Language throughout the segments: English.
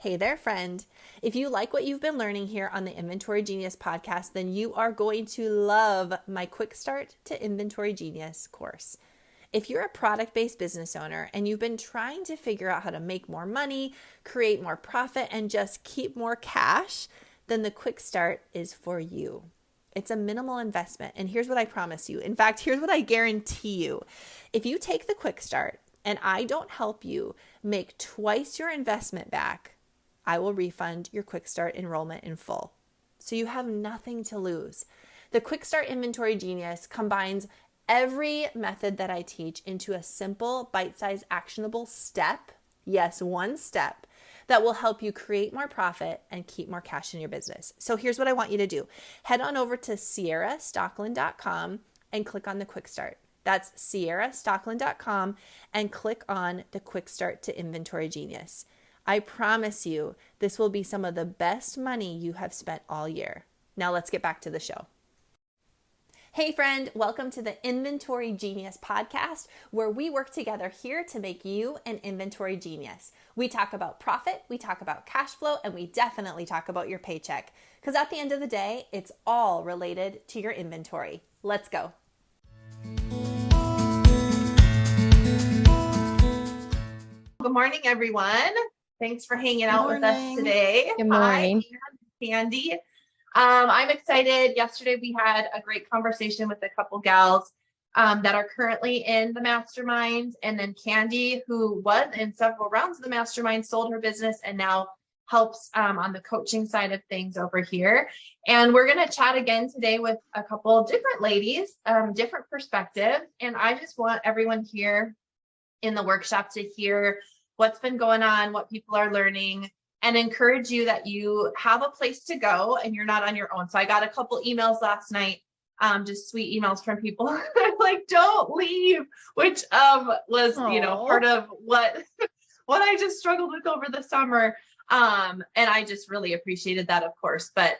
Hey there, friend. If you like what you've been learning here on the Inventory Genius podcast, then you are going to love my Quick Start to Inventory Genius course. If you're a product-based business owner and you've been trying to figure out how to make more money, create more profit, and just keep more cash, then the Quick Start is for you. It's a minimal investment, and here's what I promise you. In fact, here's what I guarantee you. If you take the Quick Start and I don't help you make twice your investment back, I will refund your Quick Start enrollment in full. So you have nothing to lose. The Quick Start Inventory Genius combines every method that I teach into a simple, bite-sized, actionable step. Yes, one step that will help you create more profit and keep more cash in your business. So here's what I want you to do. Head on over to ciarastockeland.com and click on the Quick Start. That's ciarastockeland.com and click on the Quick Start to Inventory Genius. I promise you, this will be some of the best money you have spent all year. Now let's get back to the show. Hey friend, welcome to the Inventory Genius podcast, where we work together here to make you an inventory genius. We talk about profit, we talk about cash flow, and we definitely talk about your paycheck. Because at the end of the day, it's all related to your inventory. Let's go. Good morning, everyone. Thanks for hanging out with us today. Good morning. Hi, Candy. I'm excited. Yesterday, we had a great conversation with a couple gals that are currently in the mastermind. And then Candy, who was in several rounds of the mastermind, sold her business and now helps on the coaching side of things over here. And we're going to chat again today with a couple different ladies, different perspectives. And I just want everyone here in the workshop to hear what's been going on, what people are learning, and encourage you that you have a place to go and you're not on your own. So I got a couple emails last night, just sweet emails from people like, don't leave, which was, part of what I just struggled with over the summer. And I just really appreciated that, of course, but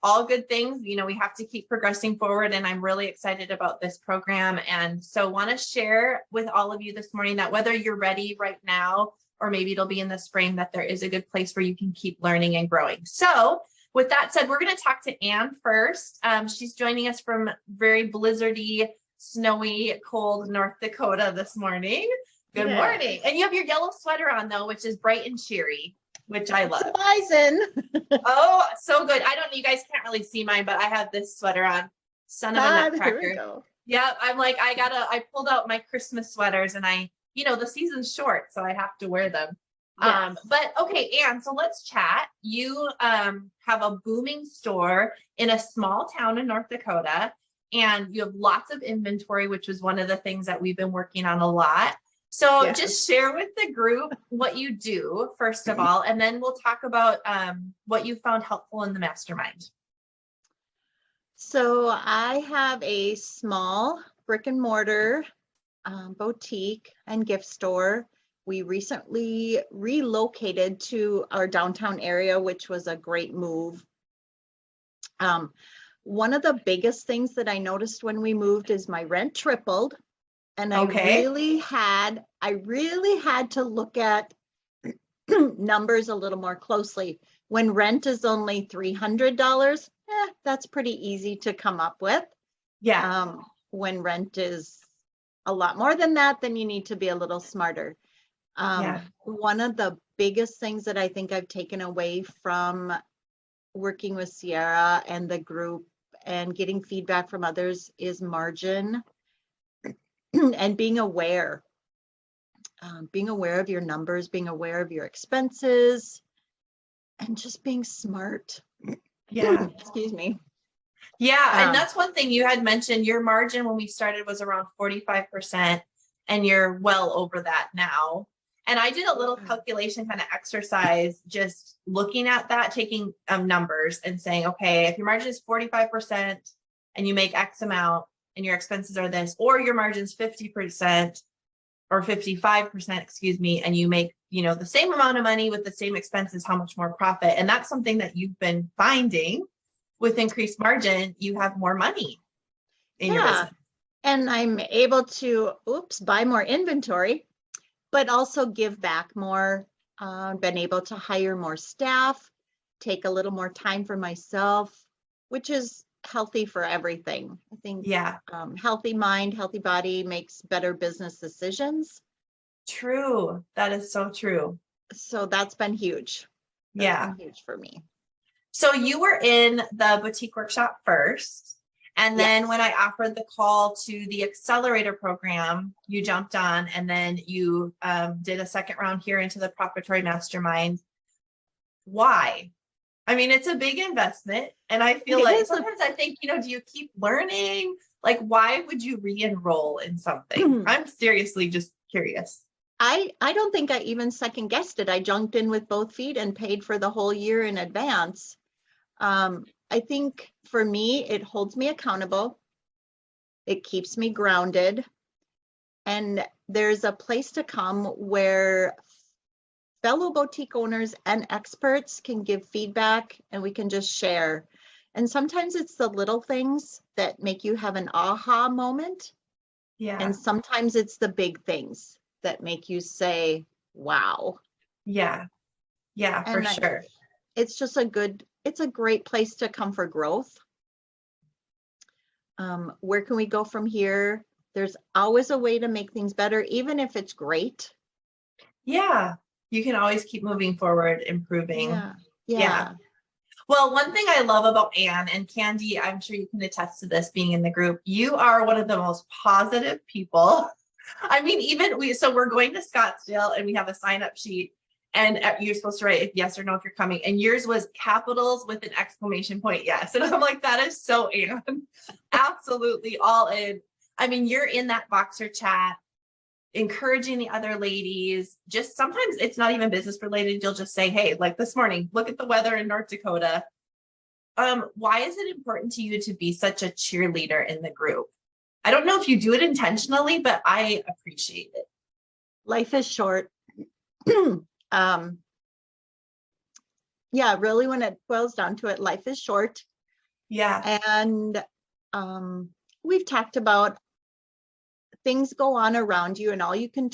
all good things, we have to keep progressing forward. And I'm really excited about this program. And so want to share with all of you this morning that whether you're ready right now, or maybe it'll be in the spring, that there is a good place where you can keep learning and growing. So with that said, we're going to talk to Anne first. She's joining us from very blizzardy, snowy, cold North Dakota this morning. Good morning. And you have your yellow sweater on though, which is bright and cheery, which I love. Bison. Oh, so good. You guys can't really see mine, but I have this sweater on. Son of a nutcracker. Yeah, I'm like, I pulled out my Christmas sweaters and the season's short, so I have to wear them. Yes. But okay, Anne, so let's chat. You have a booming store in a small town in North Dakota, and you have lots of inventory, which was one of the things that we've been working on a lot. So just share with the group what you do, first of all, and then we'll talk about what you found helpful in the mastermind. So I have a small brick and mortar boutique and gift store. We recently relocated to our downtown area, which was a great move. One of the biggest things that I noticed when we moved is my rent tripled. And I really had to look at numbers a little more closely. When rent is only $300, that's pretty easy to come up with. Yeah. When rent is a lot more than that, then you need to be a little smarter. One of the biggest things that I think I've taken away from working with Ciara and the group and getting feedback from others is margin. And being aware of your numbers, being aware of your expenses, and just being smart. Yeah. Excuse me. Yeah. And that's one thing you had mentioned. Your margin when we started was around 45%, and you're well over that now. And I did a little calculation kind of exercise, just looking at that, taking numbers and saying, okay, if your margin is 45% and you make X amount, and your expenses are this, or your margin's 50% or 55%, and you make, the same amount of money with the same expenses, how much more profit? And that's something that you've been finding with increased margin, you have more money in your business. And I'm able to, buy more inventory, but also give back more. been able to hire more staff, take a little more time for myself, which is healthy for everything. I think healthy mind, healthy body makes better business decisions. True. That is so true. So that's been huge. That's been huge for me. So you were in the boutique workshop first. And then when I offered the call to the accelerator program, you jumped on, and then you did a second round here into the Profitability Mastermind. Why? I mean, it's a big investment. And I feel like sometimes I think, do you keep learning? Like, why would you re-enroll in something? I'm seriously just curious. I don't think I even second guessed it. I jumped in with both feet and paid for the whole year in advance. I think for me, it holds me accountable. It keeps me grounded. And there's a place to come where fellow boutique owners and experts can give feedback and we can just share. And sometimes it's the little things that make you have an aha moment. Yeah. And sometimes it's the big things that make you say, wow. Yeah. Yeah, for sure. It's just it's a great place to come for growth. Where can we go from here? There's always a way to make things better, even if it's great. Yeah. You can always keep moving forward, improving. Yeah. Well, one thing I love about Anne and Candy, I'm sure you can attest to this being in the group. You are one of the most positive people. I mean, so we're going to Scottsdale and we have a sign-up sheet, and you're supposed to write if yes or no if you're coming. And yours was capitals with an exclamation point, yes. And I'm like, that is so Anne. Absolutely all in. I mean, you're in that Voxer chat, encouraging the other ladies. Just sometimes it's not even business related. You'll just say, hey, like this morning, look at the weather in North Dakota. Why is it important to you to be such a cheerleader in the group? I don't know if you do it intentionally, but I appreciate it. Life is short. Yeah, really, when it boils down to it, life is short. Yeah. And we've talked about things go on around you, and all you can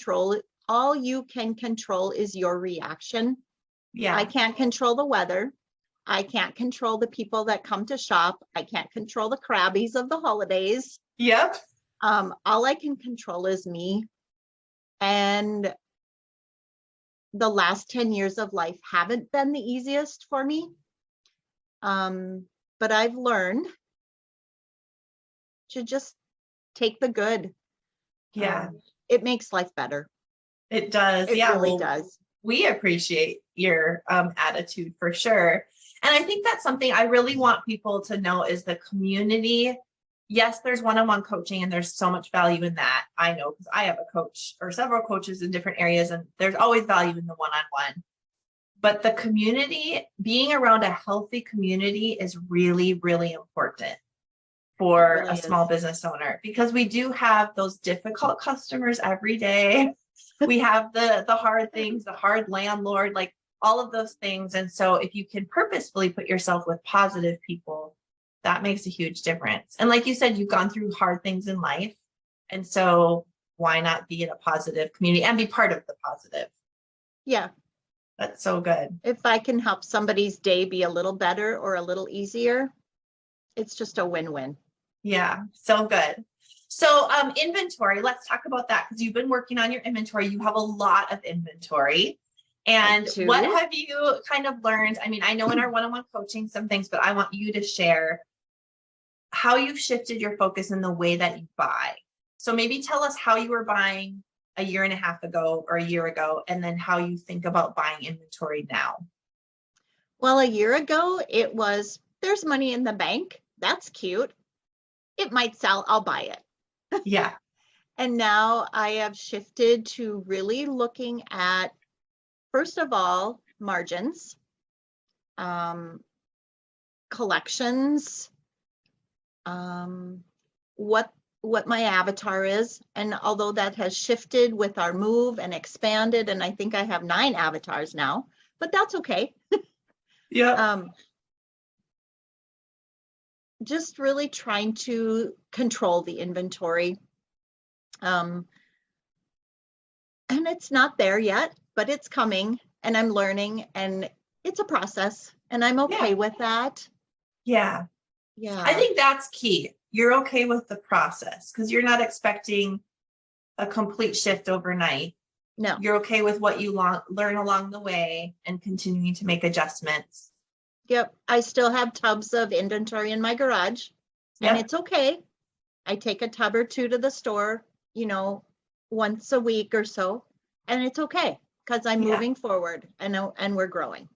control is your reaction. Yeah. I can't control the weather. I can't control the people that come to shop. I can't control the crabbies of the holidays. Yep. All I can control is me. And the last 10 years of life haven't been the easiest for me. But I've learned to just take the good. Yeah. It makes life better. It does. It really does. We appreciate your attitude for sure. And I think that's something I really want people to know is the community. Yes, there's one-on-one coaching and there's so much value in that. I know because I have a coach or several coaches in different areas, and there's always value in the one-on-one. But the community, being around a healthy community is really, really important for a small business owner, because we do have those difficult customers every day. We have the hard things, the hard landlord, like all of those things. And so if you can purposefully put yourself with positive people, that makes a huge difference. And like you said, you've gone through hard things in life. And so why not be in a positive community and be part of the positive? Yeah. That's so good. If I can help somebody's day be a little better or a little easier, it's just a win-win. Yeah, so good. So inventory, let's talk about that, because you've been working on your inventory. You have a lot of inventory. And what have you kind of learned? I mean, I know in our one-on-one coaching some things, but I want you to share how you've shifted your focus in the way that you buy. So maybe tell us how you were buying a year and a half ago or a year ago, and then how you think about buying inventory now. Well, a year ago, it was, there's money in the bank. That's cute. It might sell. I'll buy it. Yeah. And now I have shifted to really looking at, first of all, margins, collections, what my avatar is. And although that has shifted with our move and expanded, and I think I have 9 avatars now, but that's okay. Yeah. Just really trying to control the inventory. And it's not there yet, but it's coming. and I'm learning, and it's a process, and I'm okay with that. Yeah. Yeah. I think that's key. You're okay with the process because you're not expecting a complete shift overnight. No. You're okay with what you learn along the way and continuing to make adjustments. Yep. I still have tubs of inventory in my garage, and it's okay. I take a tub or two to the store, once a week or so, and it's okay because I'm moving forward and we're growing.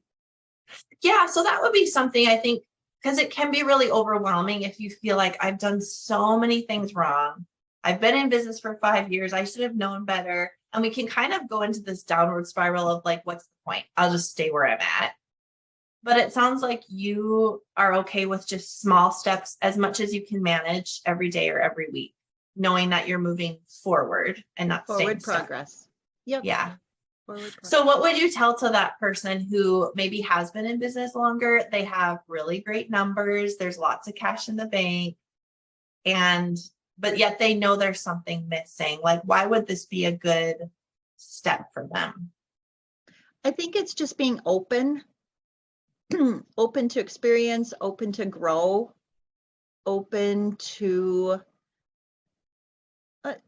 Yeah. So that would be something, I think, because it can be really overwhelming if you feel like I've done so many things wrong. I've been in business for 5 years. I should have known better. And we can kind of go into this downward spiral of like, what's the point? I'll just stay where I'm at. But it sounds like you are okay with just small steps as much as you can manage every day or every week, knowing that you're moving forward and not forward staying progress. Stuck. Yep. Yeah. Forward progress. So what would you tell to that person who maybe has been in business longer? They have really great numbers. There's lots of cash in the bank. But yet they know there's something missing. Like, why would this be a good step for them? I think it's just being open, open to experience, open to grow, open to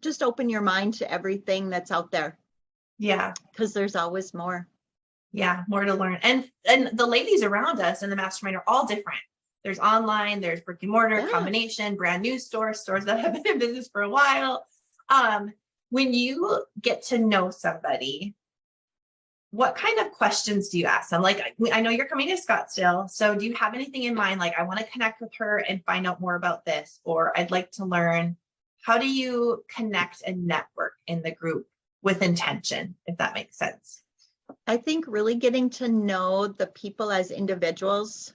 just open your mind to everything that's out there. Yeah. Because there's always more. Yeah, more to learn. And the ladies around us in the mastermind are all different. There's online, there's brick and mortar, combination, brand new stores that have been in business for a while. When you get to know somebody, what kind of questions do you ask them? Like, I know you're coming to Scottsdale. So do you have anything in mind? Like, I want to connect with her and find out more about this, or I'd like to learn. How do you connect and network in the group with intention, if that makes sense? I think really getting to know the people as individuals.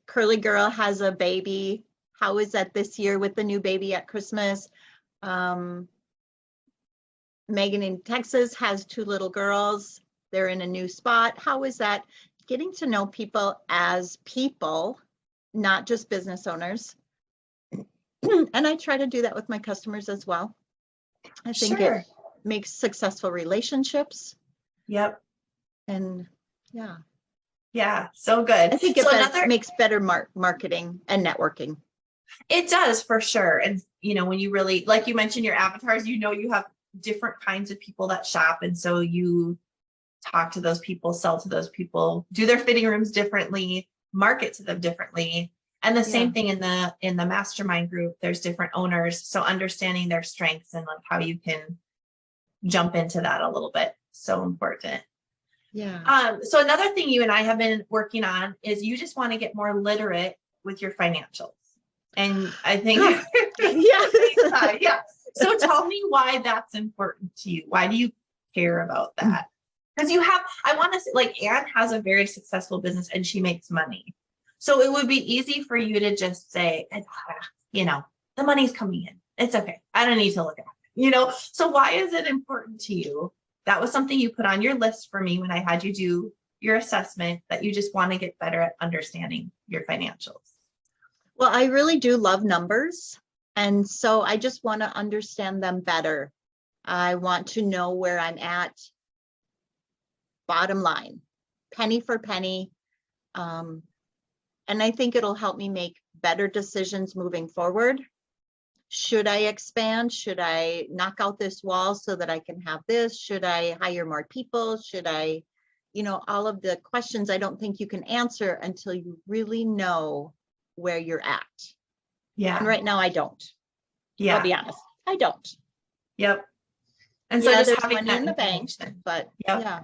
Curly Girl has a baby. How is that this year with the new baby at Christmas? Megan in Texas has 2 little girls. They're in a new spot. How is that? Getting to know people as people, not just business owners. And I try to do that with my customers as well. I think it makes successful relationships. Yep. And yeah. Yeah, so good. I think it makes better marketing and networking. It does, for sure. And, when you really, like you mentioned, your avatars, you have different kinds of people that shop. And so you talk to those people, sell to those people, do their fitting rooms differently, market to them differently. And the same thing in the mastermind group, there's different owners. So understanding their strengths and like how you can jump into that a little bit. So important. Yeah. So another thing you and I have been working on is you just want to get more literate with your financials. And I think, yeah. So tell me why that's important to you. Why do you care about that? Because I want to say, like, Anne has a very successful business and she makes money. So it would be easy for you to just say, the money's coming in. It's okay. I don't need to look at it, So why is it important to you? That was something you put on your list for me when I had you do your assessment, that you just want to get better at understanding your financials. Well, I really do love numbers. And so I just want to understand them better. I want to know where I'm at, bottom line, penny for penny. And I think it'll help me make better decisions moving forward. Should I expand? Should I knock out this wall so that I can have this? Should I hire more people? Should I, all of the questions I don't think you can answer until you really know where you're at. Yeah. And right now I don't. Yeah. I'll be honest. I don't. Yep. And so just having money that in the bank, but yeah.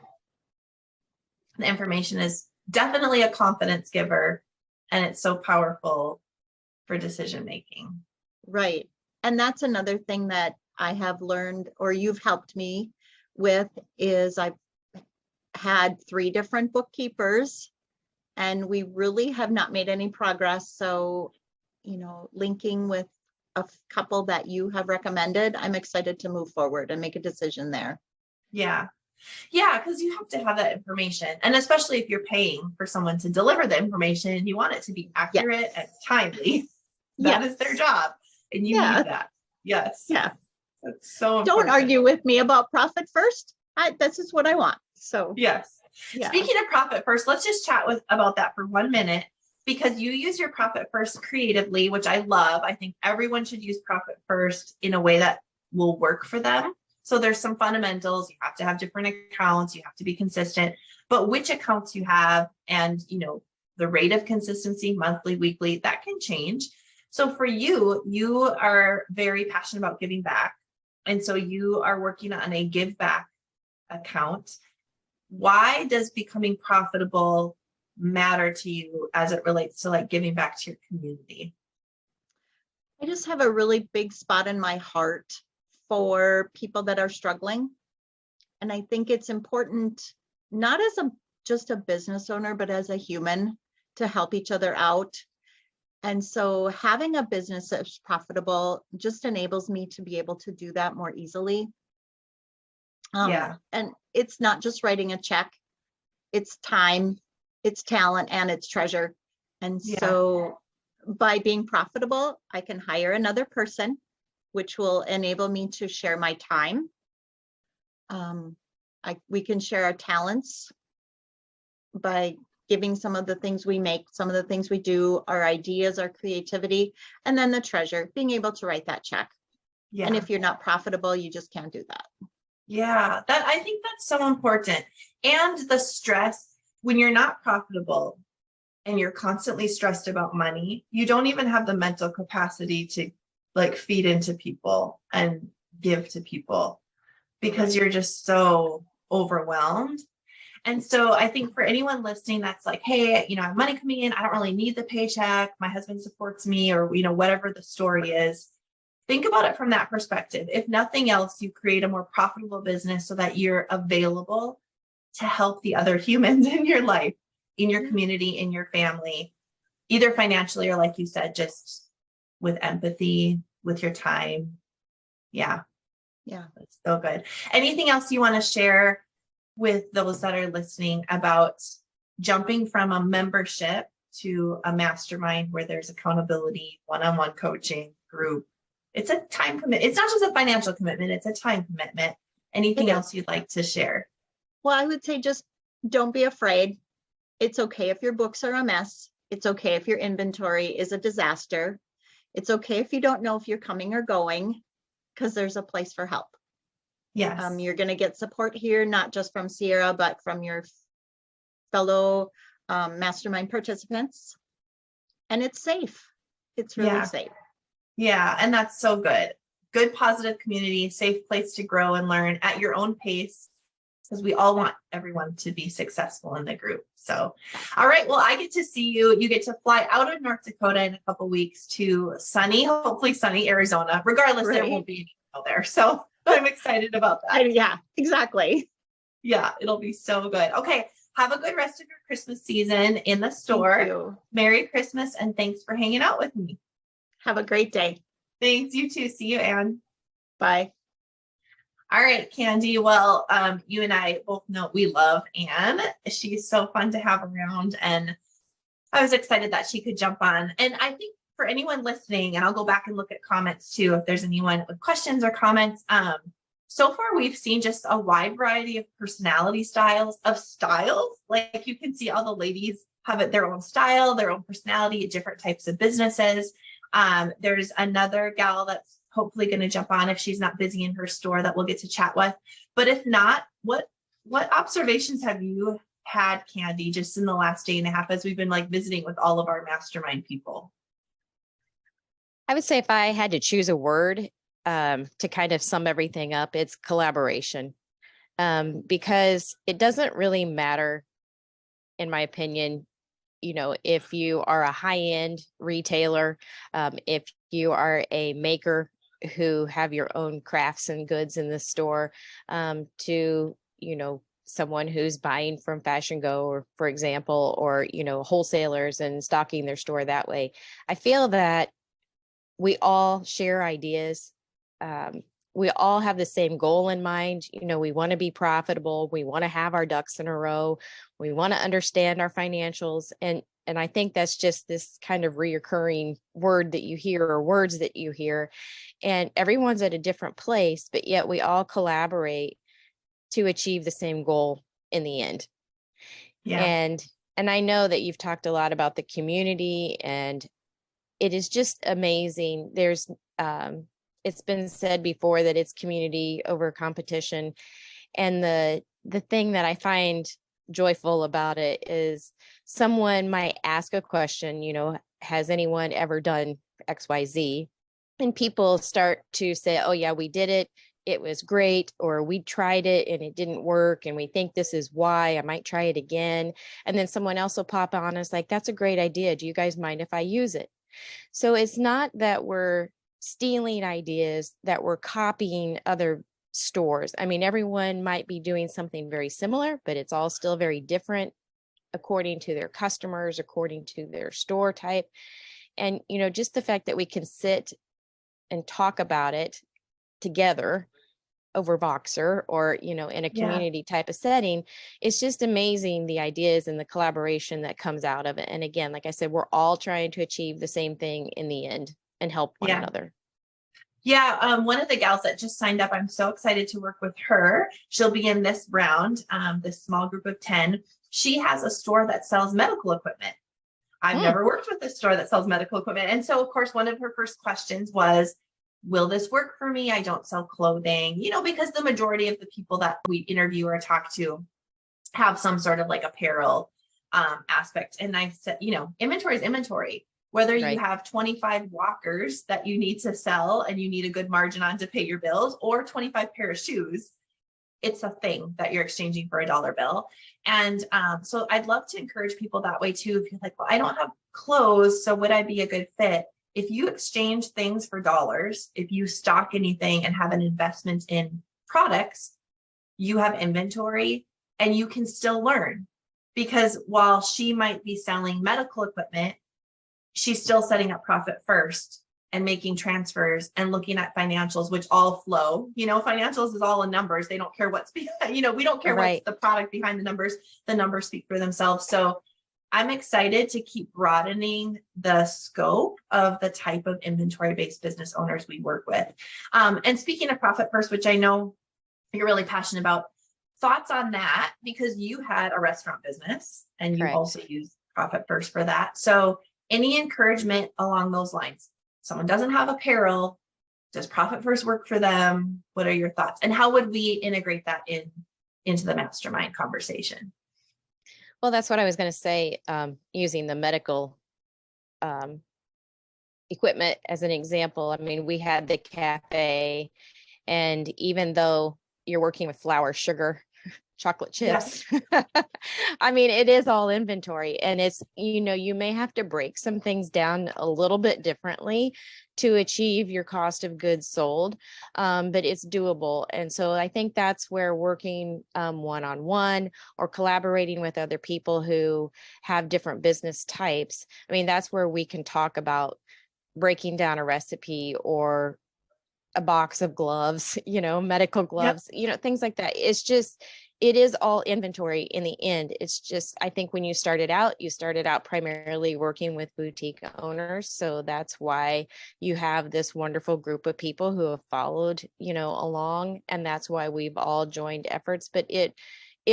The information is definitely a confidence giver, and it's so powerful for decision making. Right. And that's another thing that I have learned, or you've helped me with, is I've had 3 different bookkeepers and we really have not made any progress. So, linking with a couple that you have recommended, I'm excited to move forward and make a decision there. Yeah. Yeah, because you have to have that information. And especially if you're paying for someone to deliver the information, you want it to be accurate and timely. That is their job. And you need that. Yes. Yeah. That's so important. Don't argue with me about profit first. This is what I want. So yes. yeah. Speaking of Profit First, let's just chat about that for 1 minute, because you use your Profit First creatively, which I love. I think everyone should use Profit First in a way that will work for them. So there's some fundamentals. You have to have different accounts. You have to be consistent, but which accounts you have and, the rate of consistency, monthly, weekly, that can change. So for you, you are very passionate about giving back. And so you are working on a give back account. Why does becoming profitable matter to you as it relates to like giving back to your community? I just have a really big spot in my heart for people that are struggling. And I think it's important, not as just a business owner, but as a human, to help each other out. And so having a business that's profitable just enables me to be able to do that more easily. And it's not just writing a check, it's time, it's talent, and it's treasure. And so by being profitable, I can hire another person, which will enable me to share my time. We can share our talents by giving some of the things we make, some of the things we do, our ideas, our creativity, and then the treasure, being able to write that check. Yeah. And if you're not profitable, you just can't do that. Yeah, I think that's so important. And the stress when you're not profitable and you're constantly stressed about money, you don't even have the mental capacity to like feed into people and give to people because you're just so overwhelmed. And so I think for anyone listening that's like, hey, I have money coming in, I don't really need the paycheck, my husband supports me, or whatever the story is, think about it from that perspective. If nothing else, you create a more profitable business so that you're available to help the other humans in your life, in your community, in your family, either financially or, like you said, just with empathy, with your time. Yeah. That's so good. Anything else you want to share with those that are listening about jumping from a membership to a mastermind where there's accountability, one-on-one coaching, group? It's a time commitment. It's not just a financial commitment, it's a time commitment. Anything else you'd like to share? Well, I would say just don't be afraid. It's okay if your books are a mess. It's okay if your inventory is a disaster. It's okay if you don't know if you're coming or going, because there's a place for help. Yes. You're going to get support here, not just from Ciara, but from your fellow mastermind participants. And it's safe. It's really safe. Yeah. And that's so good. Good, positive community, safe place to grow and learn at your own pace, because we all want everyone to be successful in the group. So, all right. Well, I get to see you. You get to fly out of North Dakota in a couple of weeks to hopefully sunny Arizona. Regardless, there won't be any snow there. So I'm excited about that. Yeah, exactly. Yeah, it'll be so good. Okay. Have a good rest of your Christmas season in the store. Thank you. Merry Christmas, and thanks for hanging out with me. Have a great day. Thanks. You too. See you, Anne. Bye. All right, Candy. Well, you and I both know we love Anne. She's so fun to have around, and I was excited that she could jump on. And I think for anyone listening, and I'll go back and look at comments too, if there's anyone with questions or comments. So far, we've seen just a wide variety of personality styles. Like you can see all the ladies have their own style, their own personality, different types of businesses. There's another gal that's hopefully going to jump on if she's not busy in her store that we'll get to chat with. But if not, what observations have you had, Candy, just in the last day and a half as we've been like visiting with all of our mastermind people? I would say if I had to choose a word to kind of sum everything up, it's collaboration. Because it doesn't really matter, in my opinion, if you are a high-end retailer, if you are a maker who have your own crafts and goods in the store, to, someone who's buying from Fashion Go, or for example, or, wholesalers and stocking their store that way. I feel that we all share ideas. We all have the same goal in mind. We want to be profitable. We want to have our ducks in a row. We want to understand our financials. And I think that's just this kind of reoccurring word that you hear, or words that you hear. And everyone's at a different place, but yet we all collaborate to achieve the same goal. in the end. Yeah. And I know that you've talked a lot about the community, and it is just amazing. There's it's been said before that it's community over competition. And the thing that I find joyful about it is someone might ask a question, has anyone ever done XYZ? And people start to say, oh yeah, we did it. It was great. Or we tried it and it didn't work. And we think this is why. I might try it again. And then someone else will pop on us like, that's a great idea. Do you guys mind if I use it? So it's not that we're stealing ideas, that we're copying other stores. I mean, everyone might be doing something very similar, but it's all still very different according to their customers, according to their store type. And, just the fact that we can sit and talk about it together over Voxer or, in a community type of setting, it's just amazing, the ideas and the collaboration that comes out of it. And again, like I said, we're all trying to achieve the same thing in the end and help one another. Yeah, one of the gals that just signed up, I'm so excited to work with her. She'll be in this round, this small group of 10. She has a store that sells medical equipment. I've never worked with a store that sells medical equipment. And so, of course, one of her first questions was, will this work for me? I don't sell clothing, because the majority of the people that we interview or talk to have some sort of like apparel aspect. And I said, inventory is inventory. Whether you have 25 walkers that you need to sell and you need a good margin on to pay your bills, or 25 pair of shoes, it's a thing that you're exchanging for a dollar bill. And so I'd love to encourage people that way too. If you're like, well, I don't have clothes, so would I be a good fit? If you exchange things for dollars, if you stock anything and have an investment in products, you have inventory and you can still learn. Because while she might be selling medical equipment, she's still setting up Profit First and making transfers and looking at financials, which all flow. Financials is all in numbers. They don't care what's behind, we don't care what's the product behind the numbers. The numbers speak for themselves. So I'm excited to keep broadening the scope of the type of inventory-based business owners we work with. And speaking of Profit First, which I know you're really passionate about, thoughts on that, because you had a restaurant business and you also use Profit First for that. So any encouragement along those lines? Someone doesn't have apparel. Does Profit First work for them? What are your thoughts? And how would we integrate that into the mastermind conversation? Well, that's what I was going to say, using the medical equipment as an example. I mean, we had the cafe, and even though you're working with flour, sugar, chocolate chips, I mean, it is all inventory, and it's, you may have to break some things down a little bit differently to achieve your cost of goods sold, but it's doable. And so I think that's where working one-on-one or collaborating with other people who have different business types, I mean, that's where we can talk about breaking down a recipe or a box of gloves, medical gloves, things like that. It is all inventory in the end. It's just, I think when you started out primarily working with boutique owners. So that's why you have this wonderful group of people who have followed, along. And that's why we've all joined efforts. But it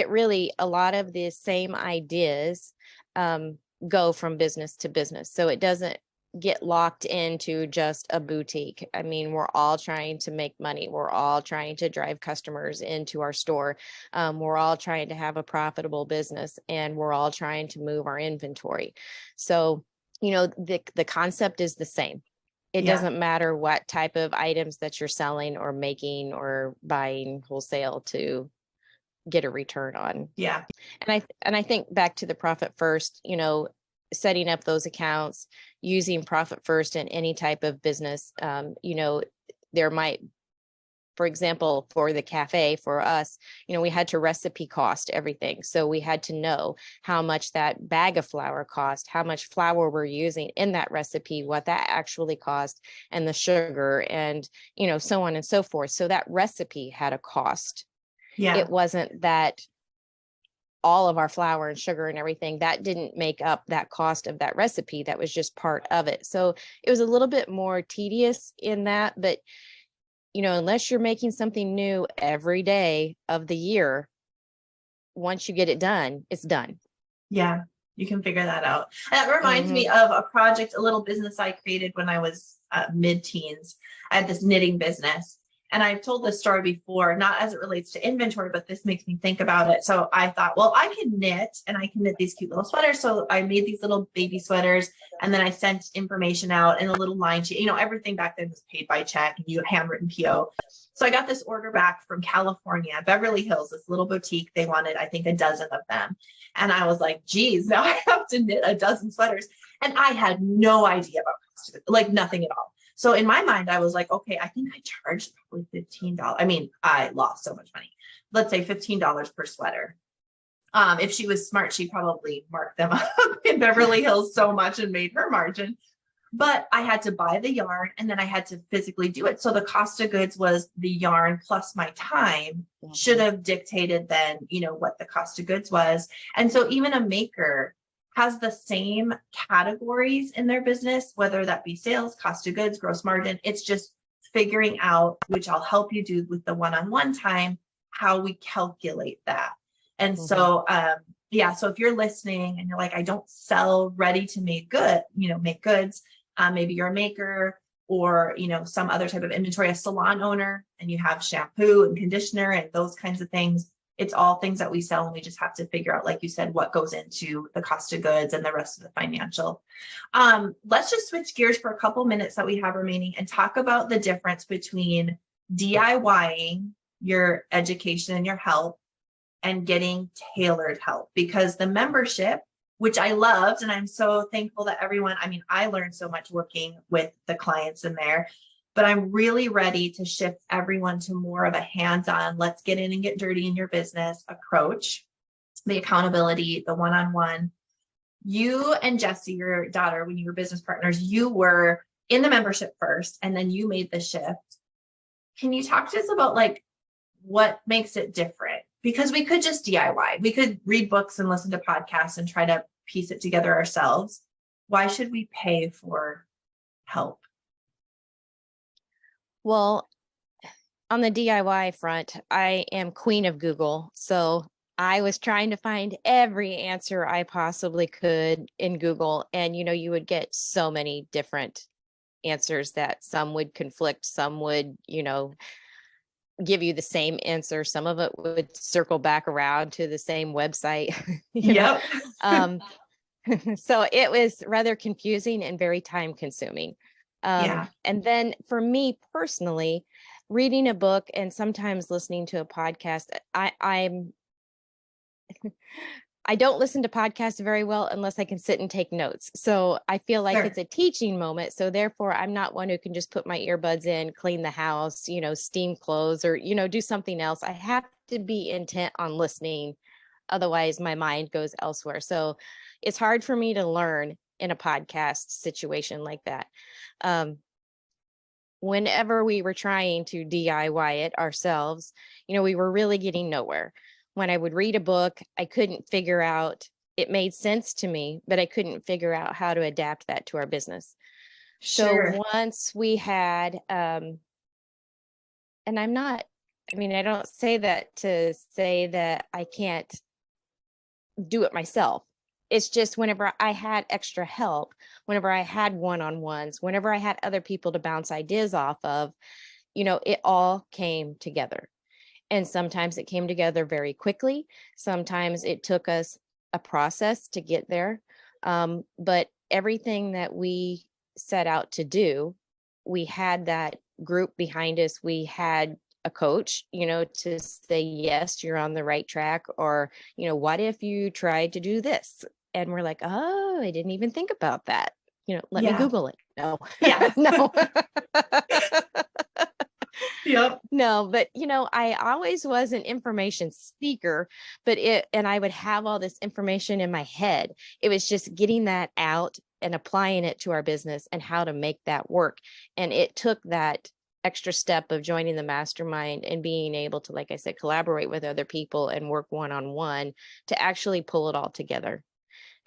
really, a lot of the same ideas go from business to business. So it doesn't get locked into just a boutique. I mean, we're all trying to make money. We're all trying to drive customers into our store. We're all trying to have a profitable business, and we're all trying to move our inventory. So, the concept is the same. It doesn't matter what type of items that you're selling or making or buying wholesale to get a return on. Yeah. And I think back to the Profit First, setting up those accounts, using Profit First in any type of business. There might, for example, for the cafe, for us, we had to recipe cost everything. So we had to know how much that bag of flour cost, how much flour we're using in that recipe, what that actually cost, and the sugar, and, so on and so forth. So that recipe had a cost. Yeah. It wasn't that all of our flour and sugar and everything that didn't make up that cost of that recipe. That was just part of it. So it was a little bit more tedious in that, but unless you're making something new every day of the year, once you get it done, it's done. Yeah, you can figure that out. And that reminds me of a project, a little business I created when I was mid-teens. I had this knitting business. And I've told this story before, not as it relates to inventory, but this makes me think about it. So I thought, well, I can knit and I can knit these cute little sweaters. So I made these little baby sweaters and then I sent information out in a little line sheet. You know, everything back then was paid by check and you had handwritten PO. So I got this order back from California, Beverly Hills, this little boutique. They wanted, I think, a dozen of them. And I was like, geez, now I have to knit a dozen sweaters. And I had no idea about cost, like nothing at all. So in my mind, I was like, okay, I think I charged probably $15. I mean, I lost so much money. Let's say $15 per sweater. If she was smart, she probably marked them up in Beverly Hills so much and made her margin. But I had to buy the yarn and then I had to physically do it. So the cost of goods was the yarn plus my time should have dictated then, you know, what the cost of goods was. And so even a maker has the same categories in their business, whether that be sales, cost of goods, gross margin. It's just figuring out, which I'll help you do with the one-on-one time, how we calculate that. And so, yeah, so if you're listening and you're like, I don't sell ready to make goods, maybe you're a maker or, you know, some other type of inventory, a salon owner, and you have shampoo and conditioner and those kinds of things. It's all things that we sell and we just have to figure out, like you said, what goes into the cost of goods and the rest of the financial. Let's just switch gears for a couple minutes that we have remaining and talk about the difference between DIYing your education and your help and getting tailored help, because the membership, which I loved, and I'm so thankful that everyone, I mean, I learned so much working with the clients in there, but I'm really ready to shift everyone to more of a hands-on, let's get in and get dirty in your business approach, the accountability, the one-on-one. You and Jessie, your daughter, when you were business partners, you were in the membership first, and then you made the shift. Can you talk to us about like what makes it different? Because we could just DIY. We could read books and listen to podcasts and try to piece it together ourselves. Why should we pay for help? Well, on the DIY front, I am queen of Google. So I was trying to find every answer I possibly could in Google. And, you know, you would get so many different answers that some would conflict, some would, you know, give you the same answer. Some of it would circle back around to the same website. Yep. So it was rather confusing and very time consuming. Yeah. And then for me personally, reading a book and sometimes listening to a podcast, I don't listen to podcasts very well unless I can sit and take notes. So I feel like it's a teaching moment. So therefore, I'm not one who can just put my earbuds in, clean the house, you know, steam clothes or, you know, do something else. I have to be intent on listening. Otherwise, my mind goes elsewhere. So it's hard for me to learn in a podcast situation like that. Whenever we were trying to DIY it ourselves, you know, we were really getting nowhere. When I would read a book, I couldn't figure out, it made sense to me, but I couldn't figure out how to adapt that to our business. Sure. So once we had, and I don't say that to say that I can't do it myself. It's just whenever I had extra help, whenever I had one-on-ones, whenever I had other people to bounce ideas off of, you know, it all came together. And sometimes it came together very quickly. Sometimes it took us a process to get there. But everything that we set out to do, we had that group behind us. We had a coach, you know, to say, yes, you're on the right track. Or, you know, what if you tried to do this? And we're like, oh, I didn't even think about that. You know, let me Google it. No. Yeah. No. Yep. No, but you know, I always was an information seeker, and I would have all this information in my head. It was just getting that out and applying it to our business and how to make that work. And it took that extra step of joining the mastermind and being able to, like I said, collaborate with other people and work one-on-one to actually pull it all together.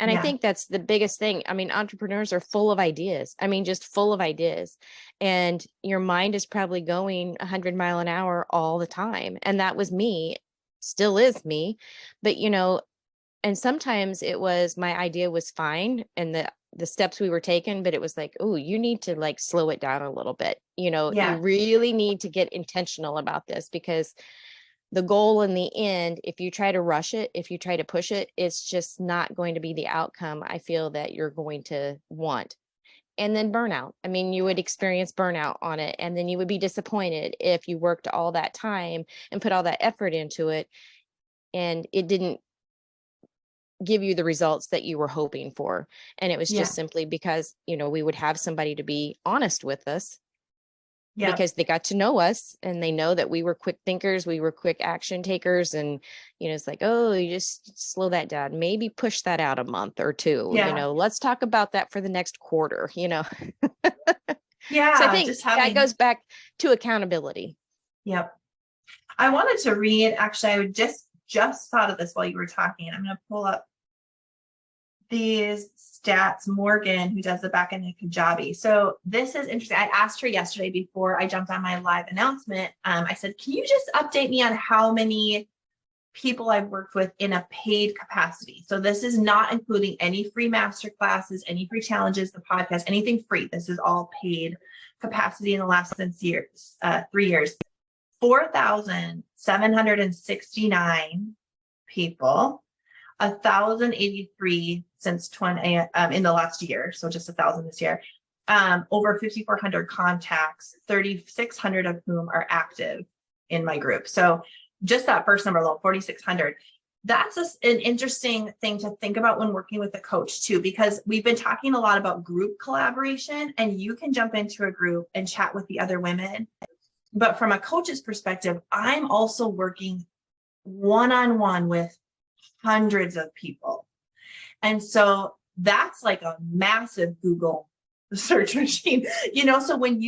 And I think that's the biggest thing. I mean, entrepreneurs are full of ideas. I mean, just full of ideas. And your mind is probably going 100 miles an hour all the time. And that was me still is me, but and sometimes it was, my idea was fine and the steps we were taking, but it was like, oh, you need to like slow it down a little bit. You really need to get intentional about this, because the goal in the end, if you try to rush it, if you try to push it, it's just not going to be the outcome I feel that you're going to want. And then burnout. I mean, you would experience burnout on it, and then you would be disappointed if you worked all that time and put all that effort into it and it didn't give you the results that you were hoping for. And it was just simply because, we would have somebody to be honest with us, because they got to know us and they know that we were quick thinkers, we were quick action takers. And, it's like, oh, you just slow that down, maybe push that out a month or two, let's talk about that for the next quarter, Yeah. So I think that goes back to accountability. Yep. I wanted to read, actually, I just thought of this while you were talking. I'm going to pull up these stats. Morgan, who does the back end of Kajabi. So this is interesting. I asked her yesterday before I jumped on my live announcement. I said, can you just update me on how many people I've worked with in a paid capacity? So this is not including any free master classes, any free challenges, the podcast, anything free. This is all paid capacity in the last 3 years. 4,769 people, 1,083 since in the last year. So just 1,000 this year. Over 5,400 contacts, 3,600 of whom are active in my group. So just that first number alone, 4,600. That's an interesting thing to think about when working with a coach too, because we've been talking a lot about group collaboration, and you can jump into a group and chat with the other women. But from a coach's perspective, I'm also working one-on-one with hundreds of people. And so that's like a massive Google search machine, so when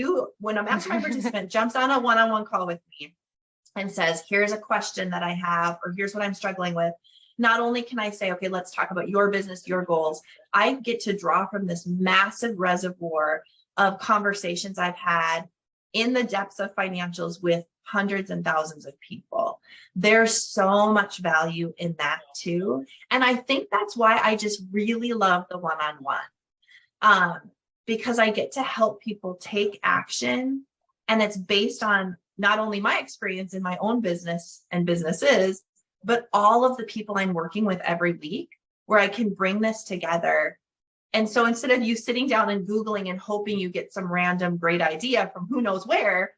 a mastermind participant jumps on a one-on-one call with me and says, here's a question that I have, or here's what I'm struggling with, not only can I say, okay, let's talk about your business, your goals, I get to draw from this massive reservoir of conversations I've had in the depths of financials with hundreds and thousands of people. There's so much value in that too. And I think that's why I just really love the one-on-one, because I get to help people take action, and it's based on not only my experience in my own business and businesses, but all of the people I'm working with every week, where I can bring this together. And so instead of you sitting down and Googling and hoping you get some random great idea from who knows where,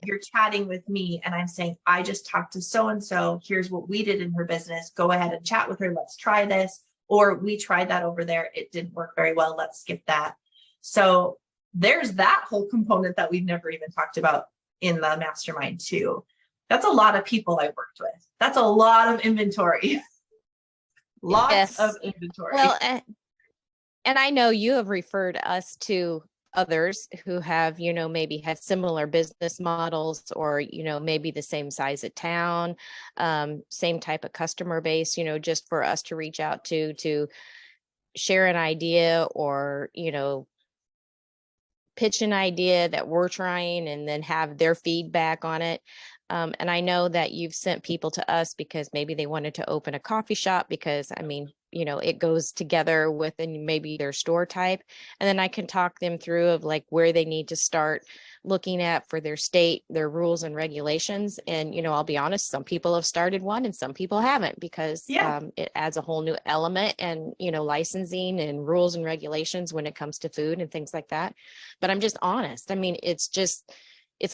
you're chatting with me and I'm saying, I just talked to so-and-so, here's what we did in her business, go ahead and chat with her, let's try this. Or we tried that over there, it didn't work very well, let's skip that. So there's that whole component that we've never even talked about in the mastermind too. That's a lot of people I've worked with. That's a lot of inventory. Lots of inventory. Well, and I know you have referred us to others who have, maybe had similar business models, or, maybe the same size of town, same type of customer base, just for us to reach out to share an idea, or, pitch an idea that we're trying, and then have their feedback on it. And I know that you've sent people to us because maybe they wanted to open a coffee shop, because it goes together with maybe their store type. And then I can talk them through of like where they need to start looking at for their state, their rules and regulations. And, I'll be honest, some people have started one and some people haven't, because it adds a whole new element, and, licensing and rules and regulations when it comes to food and things like that. But I'm just honest. I mean, it's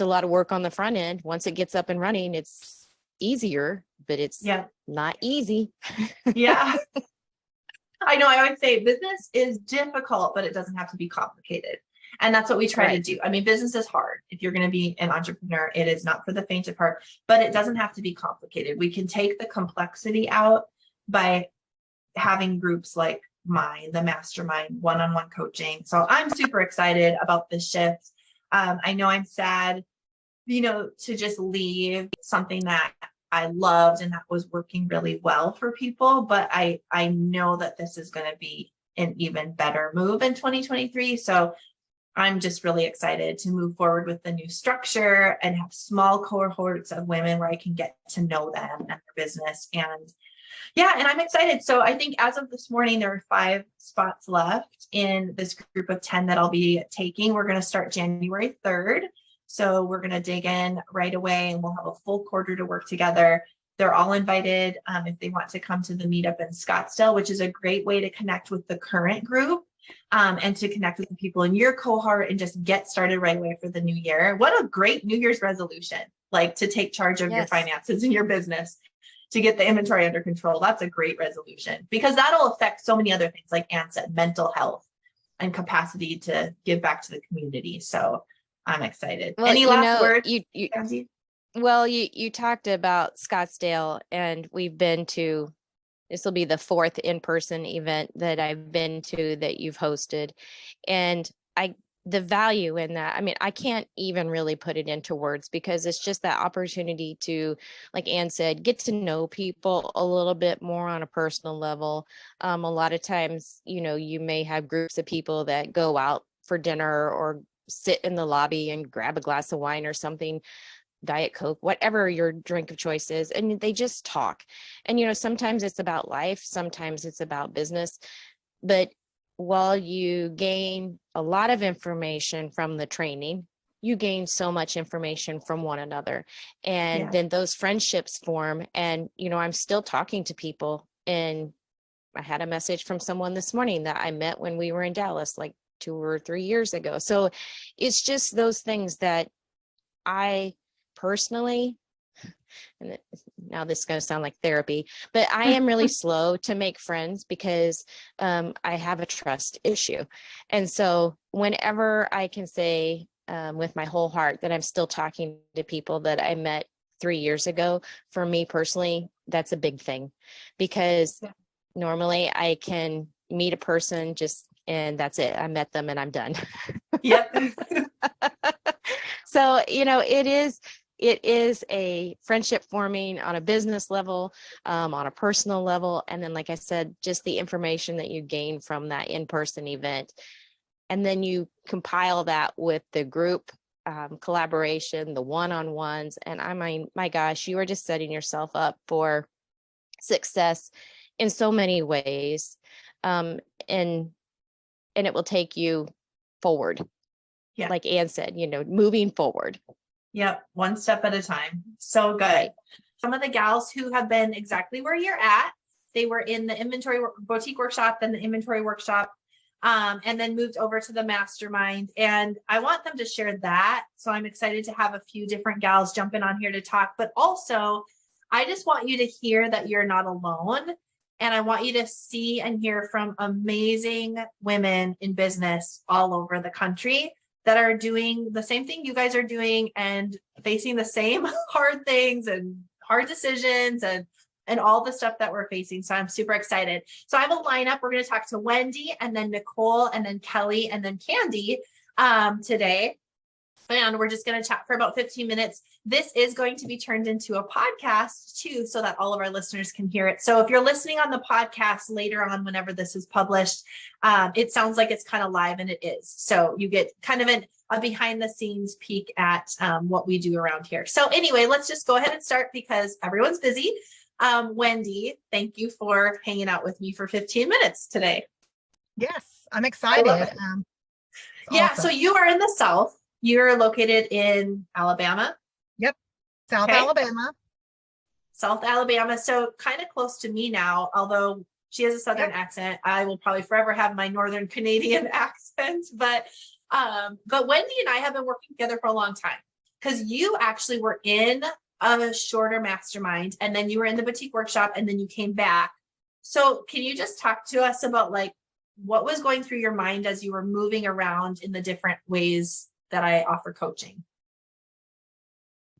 a lot of work on the front end. Once it gets up and running, it's easier, but it's not easy. Yeah. I know. I would say business is difficult, but it doesn't have to be complicated. And that's what we try to do. I mean, business is hard. If you're going to be an entrepreneur, it is not for the faint of heart, but it doesn't have to be complicated. We can take the complexity out by having groups like mine, the mastermind, one-on-one coaching. So I'm super excited about this shift. I know I'm sad, to just leave something that I loved and that was working really well for people, but I know that this is going to be an even better move in 2023. So I'm just really excited to move forward with the new structure and have small cohorts of women where I can get to know them and their business. And yeah, and I'm excited. So I think as of this morning, there are 5 spots left in this group of 10 that I'll be taking. We're going to start January 3rd. So we're going to dig in right away and we'll have a full quarter to work together. They're all invited if they want to come to the meetup in Scottsdale, which is a great way to connect with the current group and to connect with the people in your cohort and just get started right away for the new year. What a great New Year's resolution, like to take charge of your finances in your business, to get the inventory under control. That's a great resolution because that'll affect so many other things, like Ann said, mental health and capacity to give back to the community. So I'm excited. Well, any last words? You talked about Scottsdale, and we've been to, this will be the 4th in-person event that I've been to that you've hosted. And the value in that, I mean, I can't even really put it into words because it's just that opportunity to, like Ann said, get to know people a little bit more on a personal level. A lot of times, you may have groups of people that go out for dinner or sit in the lobby and grab a glass of wine or something, Diet Coke, whatever your drink of choice is, and they just talk. And sometimes it's about life, sometimes it's about business, but while you gain a lot of information from the training, you gain so much information from one another. And then those friendships form. And I'm still talking to people, and I had a message from someone this morning that I met when we were in Dallas like 2 or 3 years ago. So it's just those things that I personally, and now this is going to sound like therapy, but I am really slow to make friends because I have a trust issue. And so whenever I can say with my whole heart that I'm still talking to people that I met 3 years ago, for me personally, that's a big thing because normally I can meet a person and that's it. I met them and I'm done. Yep. So, it is a friendship forming on a business level, on a personal level. And then, like I said, just the information that you gain from that in-person event. And then you compile that with the group collaboration, the one-on-ones. And I mean, my gosh, you are just setting yourself up for success in so many ways. And it will take you forward. Yeah. Like Ann said, moving forward. Yep. One step at a time. So good. Right. Some of the gals who have been exactly where you're at, they were in the inventory boutique workshop, then the inventory workshop, and then moved over to the mastermind. And I want them to share that. So I'm excited to have a few different gals jump in on here to talk, but also I just want you to hear that you're not alone. And I want you to see and hear from amazing women in business all over the country that are doing the same thing you guys are doing and facing the same hard things and hard decisions and all the stuff that we're facing. So I'm super excited. So I have a lineup. We're going to talk to Wendy and then Nicole and then Kelly and then Candy today. And we're just going to chat for about 15 minutes. This is going to be turned into a podcast too, so that all of our listeners can hear it. So if you're listening on the podcast later on, whenever this is published, it sounds like it's kind of live, and it is. So you get kind of a behind the scenes peek at what we do around here. So anyway, let's just go ahead and start because everyone's busy. Wendy, thank you for hanging out with me for 15 minutes today. Yes, I'm excited. Yeah, awesome. So you are in the South. You're located in Alabama? Yep. South Alabama. South Alabama. So kind of close to me now, although she has a Southern accent. I will probably forever have my Northern Canadian accent, but Wendy and I have been working together for a long time because you actually were in a shorter mastermind and then you were in the boutique workshop and then you came back. So can you just talk to us about like what was going through your mind as you were moving around in the different ways that I offer coaching?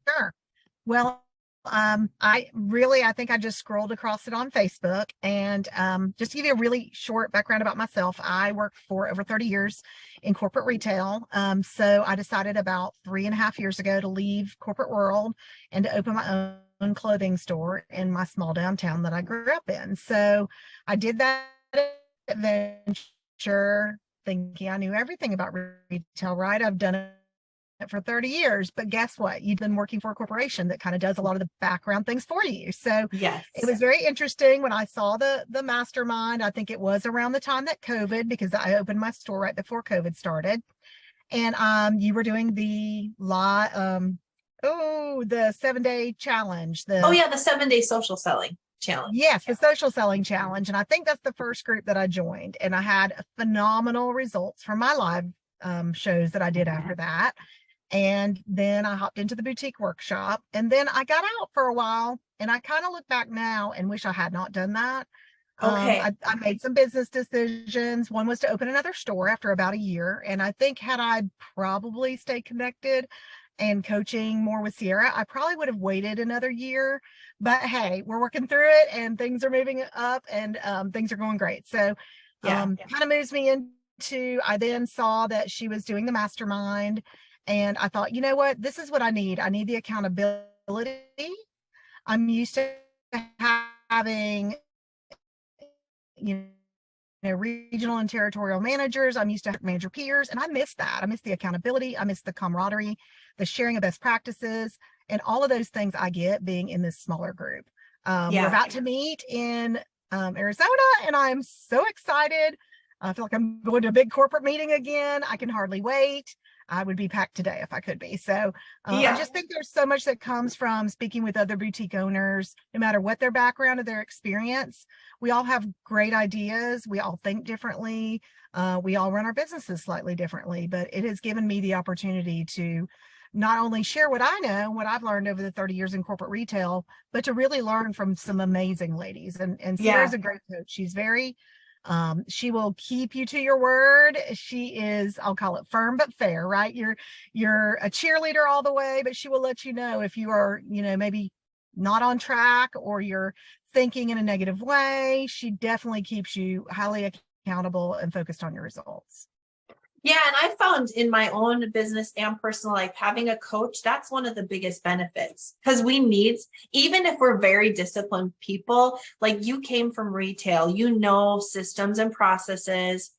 Sure. Well, I think I just scrolled across it on Facebook and just to give you a really short background about myself, I worked for over 30 years in corporate retail. So I decided about 3.5 years ago to leave corporate world and to open my own clothing store in my small downtown that I grew up in. So I did that adventure thinking I knew everything about retail, right? I've done it for 30 years, but guess what? You've been working for a corporation that kind of does a lot of the background things for you. So Yes. it was very interesting when I saw the mastermind. I think it was around the time that COVID, because I opened my store right before COVID started. And you were doing the the 7-day challenge. The 7-day social selling challenge. Yes, the social selling challenge. And I think that's the first group that I joined. And I had phenomenal results from my live shows that I did after that. And then I hopped into the boutique workshop, and then I got out for a while, and I kind of look back now and wish I had not done that. Okay. I made some business decisions. One was to open another store after about a year. And I think had I probably stayed connected and coaching more with Ciara, I probably would have waited another year. But hey, we're working through it, and things are moving up, and things are going great. So kind of moves me into, I then saw that she was doing the mastermind. And I thought, you know what, this is what I need. I need the accountability. I'm used to having, regional and territorial managers. I'm used to manager peers, and I miss that. I miss the accountability. I miss the camaraderie, the sharing of best practices, and all of those things I get being in this smaller group. We're about to meet in Arizona, and I'm so excited. I feel like I'm going to a big corporate meeting again. I can hardly wait. I would be packed today if I could be. So I just think there's so much that comes from speaking with other boutique owners, no matter what their background or their experience. We all have great ideas. We all think differently. We all run our businesses slightly differently, but it has given me the opportunity to not only share what I know, what I've learned over the 30 years in corporate retail, but to really learn from some amazing ladies. And Ciara's a great coach. She's very she will keep you to your word. She is, I'll call it firm but fair, right? You're a cheerleader all the way, but she will let you know if you are, maybe not on track or you're thinking in a negative way. She definitely keeps you highly accountable and focused on your results. Yeah. And I found in my own business and personal life, having a coach, that's one of the biggest benefits, because we need, even if we're very disciplined people, like you came from retail, systems and processes,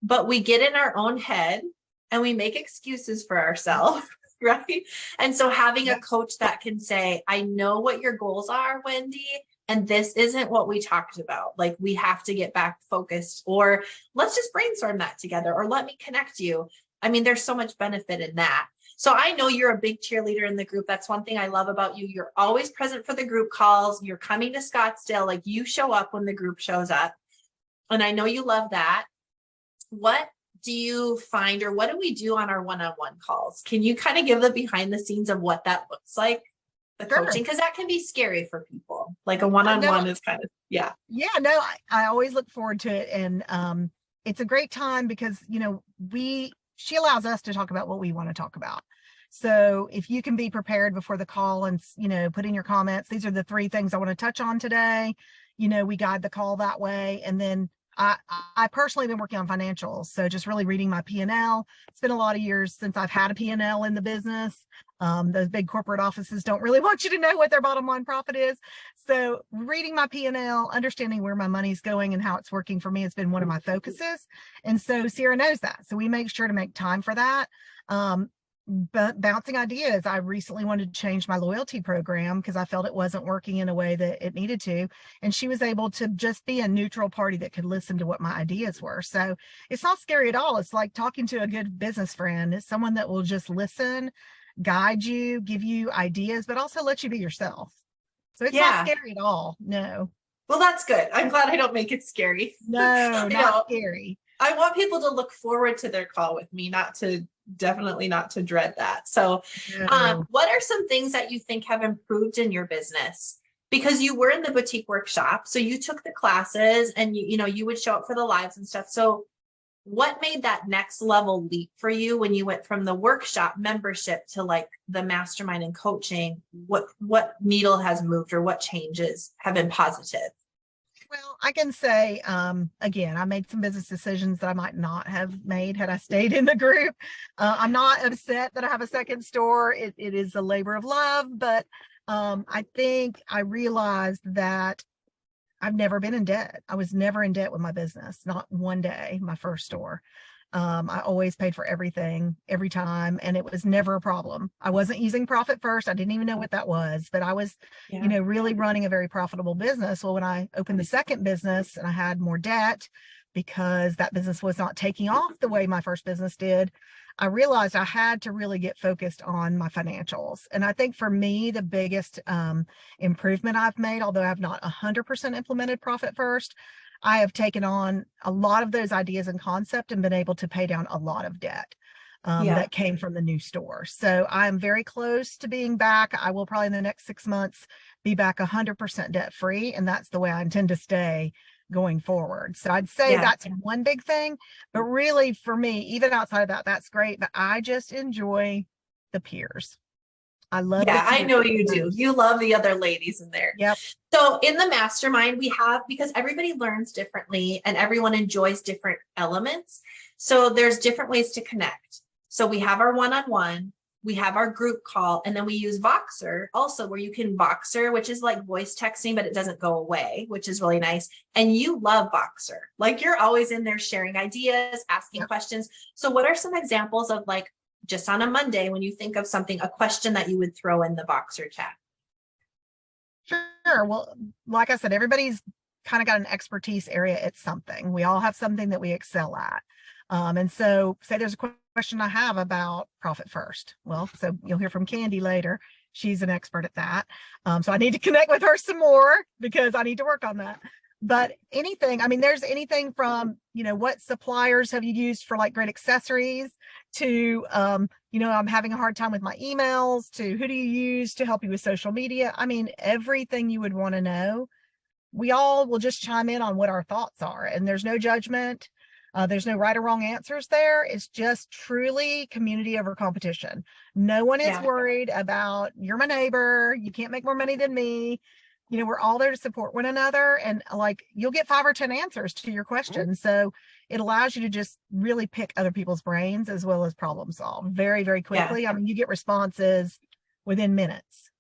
but we get in our own head and we make excuses for ourselves, right? And so having a coach that can say, I know what your goals are, Wendy, and this isn't what we talked about. Like, we have to get back focused, or let's just brainstorm that together, or let me connect you. I mean, there's so much benefit in that. So I know you're a big cheerleader in the group. That's one thing I love about you. You're always present for the group calls. You're coming to Scottsdale. Like, you show up when the group shows up. And I know you love that. What do you find, or what do we do on our one-on-one calls? Can you kind of give the behind the scenes of what that looks like? The coaching, because that can be scary for people. Like a one-on-one is kind of, I always look forward to it. And it's a great time because, she allows us to talk about what we want to talk about. So if you can be prepared before the call and, put in your comments, these are the 3 things I want to touch on today. We guide the call that way. And then I personally been working on financials. So just really reading my P&L. It's been a lot of years since I've had a P&L in the business. Those big corporate offices don't really want you to know what their bottom line profit is. So reading my P&L, understanding where my money's going and how it's working for me has been one of my focuses. And so Ciara knows that. So we make sure to make time for that. But bouncing ideas, I recently wanted to change my loyalty program because I felt it wasn't working in a way that it needed to. And she was able to just be a neutral party that could listen to what my ideas were. So it's not scary at all. It's like talking to a good business friend. It's someone that will just listen, guide you, give you ideas, but also let you be yourself. So it's not scary at all. No. Well, that's good. I'm glad I don't make it scary. No, not scary. I want people to look forward to their call with me, definitely not to dread that. So what are some things that you think have improved in your business? Because you were in the boutique workshop, so you took the classes and you would show up for the lives and stuff. So what made that next level leap for you when you went from the workshop membership to like the mastermind and coaching? What needle has moved, or what changes have been positive? Well, I can say, again, I made some business decisions that I might not have made had I stayed in the group. I'm not upset that I have a second store. It is a labor of love, but I think I realized that I've never been in debt. I was never in debt with my business, not one day, my first store. I always paid for everything every time, and it was never a problem. I wasn't using Profit First. I didn't even know what that was, but I was, really running a very profitable business. Well, when I opened the second business and I had more debt because that business was not taking off the way my first business did, I realized I had to really get focused on my financials. And I think for me, the biggest improvement I've made, although I've not 100% implemented Profit First, I have taken on a lot of those ideas and concept and been able to pay down a lot of debt that came from the new store. So I'm very close to being back. I will probably in the next 6 months be back 100% debt free. And that's the way I intend to stay going forward. So I'd say that's one big thing, but really for me, even outside of that, that's great. But I just enjoy the peers. I love I know you do. You love the other ladies in there. Yep. So in the mastermind, we have, because everybody learns differently and everyone enjoys different elements. So there's different ways to connect. So we have our one-on-one, we have our group call, and then we use Voxer also, where you can Voxer, which is like voice texting, but it doesn't go away, which is really nice. And you love Voxer. Like you're always in there sharing ideas, asking questions. So what are some examples of, like, just on a Monday, when you think of something, a question that you would throw in the Voxer chat? Sure. Well, like I said, everybody's kind of got an expertise area at something. We all have something that we excel at. And so say there's a question I have about Profit First. Well, so you'll hear from Candy later. She's an expert at that. So I need to connect with her some more because I need to work on that. But anything, I mean, there's anything from, what suppliers have you used for like great accessories to, I'm having a hard time with my emails, to who do you use to help you with social media? I mean, everything you would want to know. We all will just chime in on what our thoughts are, and there's no judgment. There's no right or wrong answers there. It's just truly community over competition. No one is worried about, you're my neighbor, you can't make more money than me. We're all there to support one another, and like you'll get 5 or 10 answers to your questions. So it allows you to just really pick other people's brains as well as problem solve very, very quickly. I mean, you get responses within minutes.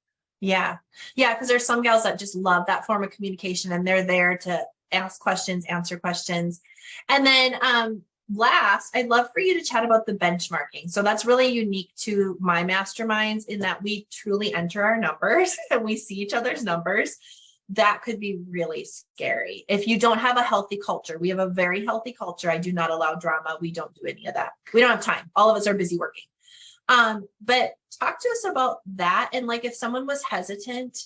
Yeah. Because there's some gals that just love that form of communication, and they're there to ask questions, answer questions. And then last, I'd love for you to chat about the benchmarking. So that's really unique to my masterminds in that we truly enter our numbers and we see each other's numbers. That could be really scary. If you don't have a healthy culture, we have a very healthy culture. I do not allow drama. We don't do any of that. We don't have time. All of us are busy working. But talk to us about that. And like, if someone was hesitant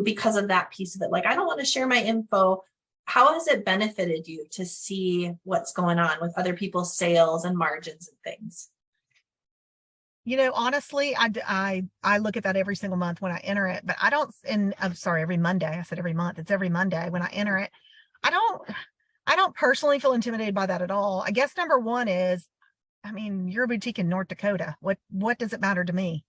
because of that piece of it, like, I don't want to share my info. How has it benefited you to see what's going on with other people's sales and margins and things? Honestly, I look at that every single month when I enter it, but I don't, and I'm sorry, every Monday. I said every month. It's every Monday when I enter it. I don't personally feel intimidated by that at all. I guess number one is, I mean, you're a boutique in North Dakota. What does it matter to me?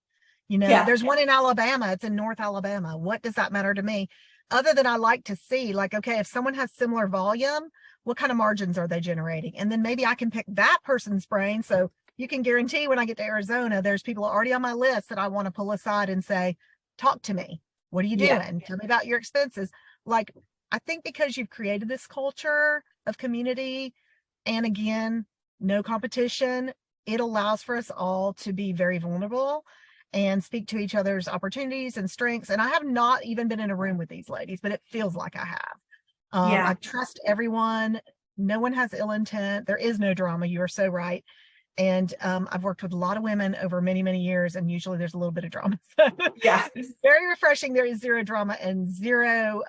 There's one in Alabama. It's in North Alabama. What does that matter to me? Other than I like to see, like, okay, if someone has similar volume, what kind of margins are they generating? And then maybe I can pick that person's brain. So you can guarantee when I get to Arizona, there's people already on my list that I want to pull aside and say, talk to me. What are you doing? Tell me about your expenses. Like, I think because you've created this culture of community, and again, no competition, it allows for us all to be very vulnerable and speak to each other's opportunities and strengths. And I have not even been in a room with these ladies, but it feels like I have. I trust everyone. No one has ill intent. There is no drama. You are so right. And I've worked with a lot of women over many, many years, and usually there's a little bit of drama. So it's very refreshing. There is zero drama and zero,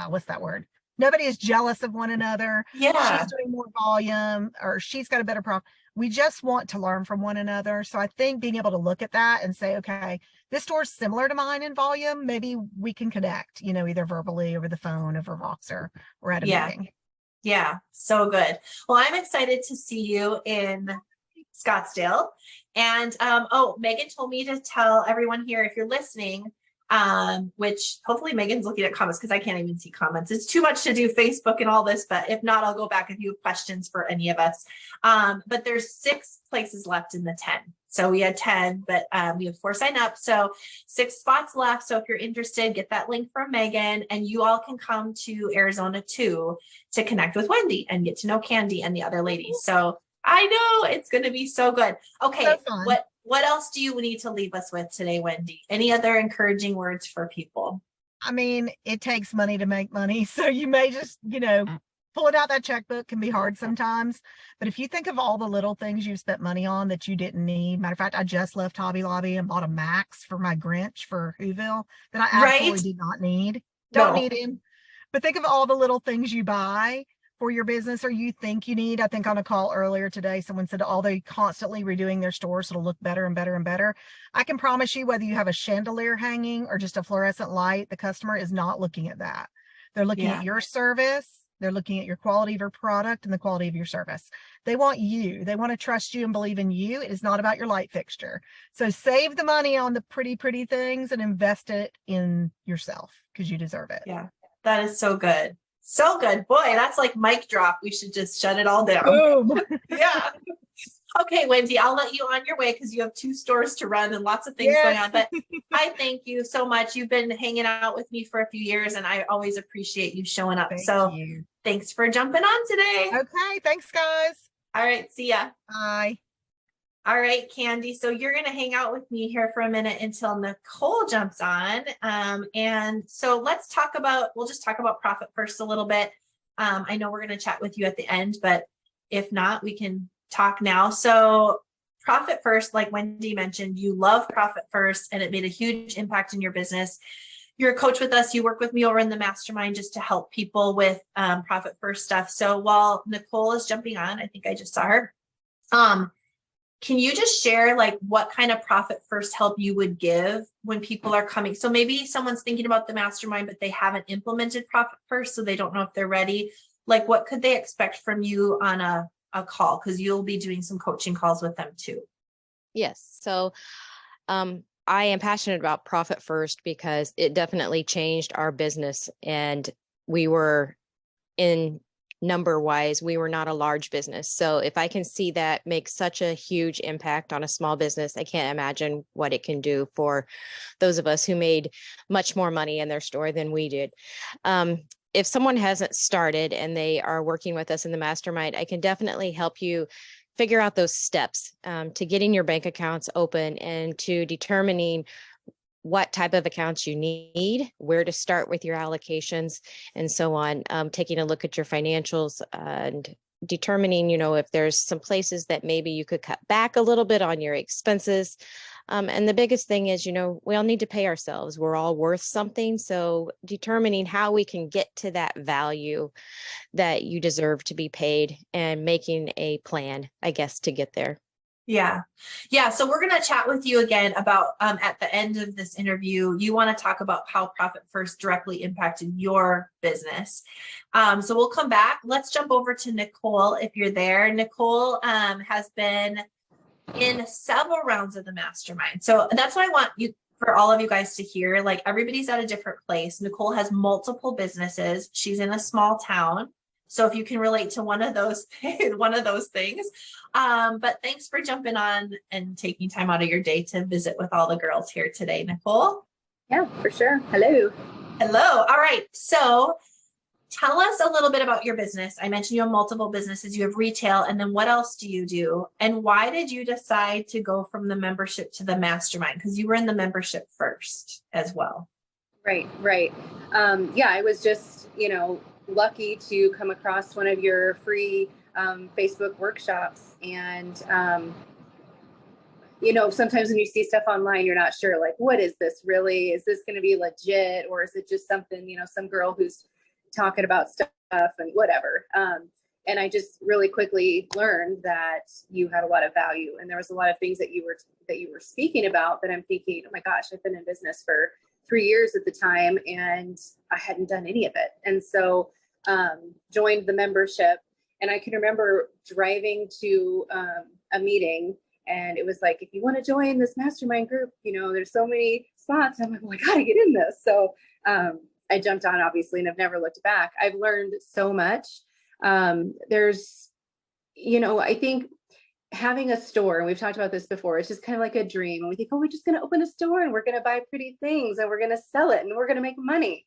what's that word? Nobody is jealous of one another. She's doing more volume, or she's got a better problem. We just want to learn from one another. So I think being able to look at that and say, okay, this store's similar to mine in volume. Maybe we can connect, either verbally, over the phone, over Voxer, or at a meeting. Yeah, so good. Well, I'm excited to see you in Scottsdale. And Megan told me to tell everyone here, if you're listening, which hopefully Megan's looking at comments because I can't even see comments. It's too much to do Facebook and all this, but if not, I'll go back if you have questions for any of us. But there's 6 places left in the 10. So we had 10, but we have 4 sign up. So 6 spots left. So if you're interested, get that link from Megan, and you all can come to Arizona too to connect with Wendy and get to know Candy and the other ladies. So I know it's going to be so good. Okay. So what else do you need to leave us with today, Wendy? Any other encouraging words for people? I mean, it takes money to make money. So you may just, pulling out that checkbook can be hard sometimes. But if you think of all the little things you've spent money on that you didn't need, matter of fact, I just left Hobby Lobby and bought a Max for my Grinch for Whoville that I absolutely did not need. Don't need him. But think of all the little things you buy for your business or you think you need. I think on a call earlier today, someone said, oh, they're constantly redoing their store so it'll look better and better and better. I can promise you, whether you have a chandelier hanging or just a fluorescent light, the customer is not looking at that. They're looking at your service. They're looking at your quality of your product and the quality of your service. They want you. They want to trust you and believe in you. It is not about your light fixture. So save the money on the pretty things and invest it in yourself because you deserve it. Yeah, that is so good. So good. Boy, that's like mic drop. We should just shut it all down. Boom. Yeah. Okay, Wendy, I'll let you on your way because you have 2 stores to run and lots of things going on. But I thank you so much. You've been hanging out with me for a few years, and I always appreciate you showing up. Thanks for jumping on today. Okay, thanks, guys. All right, see ya. Bye. All right, Candy. So you're going to hang out with me here for a minute until Nicole jumps on. And so we'll just talk about Profit First a little bit. I know we're going to chat with you at the end, but if not, we can talk now. So Profit First, like Wendy mentioned, you love Profit First and it made a huge impact in your business. You're a coach with us. You work with me over in the mastermind just to help people with Profit First stuff. So while Nicole is jumping on, I think I just saw her. Can you just share like what kind of Profit First help you would give when people are coming? So maybe someone's thinking about the mastermind, but they haven't implemented Profit First, so they don't know if they're ready. Like what could they expect from you on a call? Because you'll be doing some coaching calls with them too. Yes. So I am passionate about Profit First because it definitely changed our business, and we were number wise, we were not a large business. So if I can see that make such a huge impact on a small business, I can't imagine what it can do for those of us who made much more money in their store than we did. If someone hasn't started and they are working with us in the mastermind, I can definitely help you figure out those steps to getting your bank accounts open and to determining what type of accounts you need, where to start with your allocations, and so on. Taking a look at your financials and determining, if there's some places that maybe you could cut back a little bit on your expenses. And the biggest thing is, we all need to pay ourselves. We're all worth something. So determining how we can get to that value that you deserve to be paid and making a plan, I guess, to get there. Yeah. So we're going to chat with you again about at the end of this interview, you want to talk about how Profit First directly impacted your business. So we'll come back. Let's jump over to Nicole if you're there. Nicole has been in several rounds of the mastermind. So that's what I want for all of you guys to hear. Like everybody's at a different place. Nicole has multiple businesses. She's in a small town. So if you can relate to one of those things, but thanks for jumping on and taking time out of your day to visit with all the girls here today, Nicole. Yeah, for sure. Hello. All right. So tell us a little bit about your business. I mentioned you have multiple businesses, you have retail, and then what else do you do? And why did you decide to go from the membership to the mastermind? Because you were in the membership first as well. Right. Yeah, I was just, lucky to come across one of your free Facebook workshops. And, sometimes when you see stuff online, you're not sure, like, what is this really? Is this going to be legit? Or is it just something, some girl who's talking about stuff and whatever. And I just really quickly learned that you had a lot of value, and there was a lot of things that you were speaking about that I'm thinking, oh my gosh, I've been in business for 3 years at the time and I hadn't done any of it. And so joined the membership, and I can remember driving to a meeting, and it was like, if you want to join this mastermind group, there's so many spots. I'm like, well, I got to get in this. So I jumped on, obviously, and I've never looked back. I've learned so much. There's, I think having a store, and we've talked about this before, it's just kind of like a dream. And we think, oh, we're just going to open a store and we're going to buy pretty things and we're going to sell it and we're going to make money.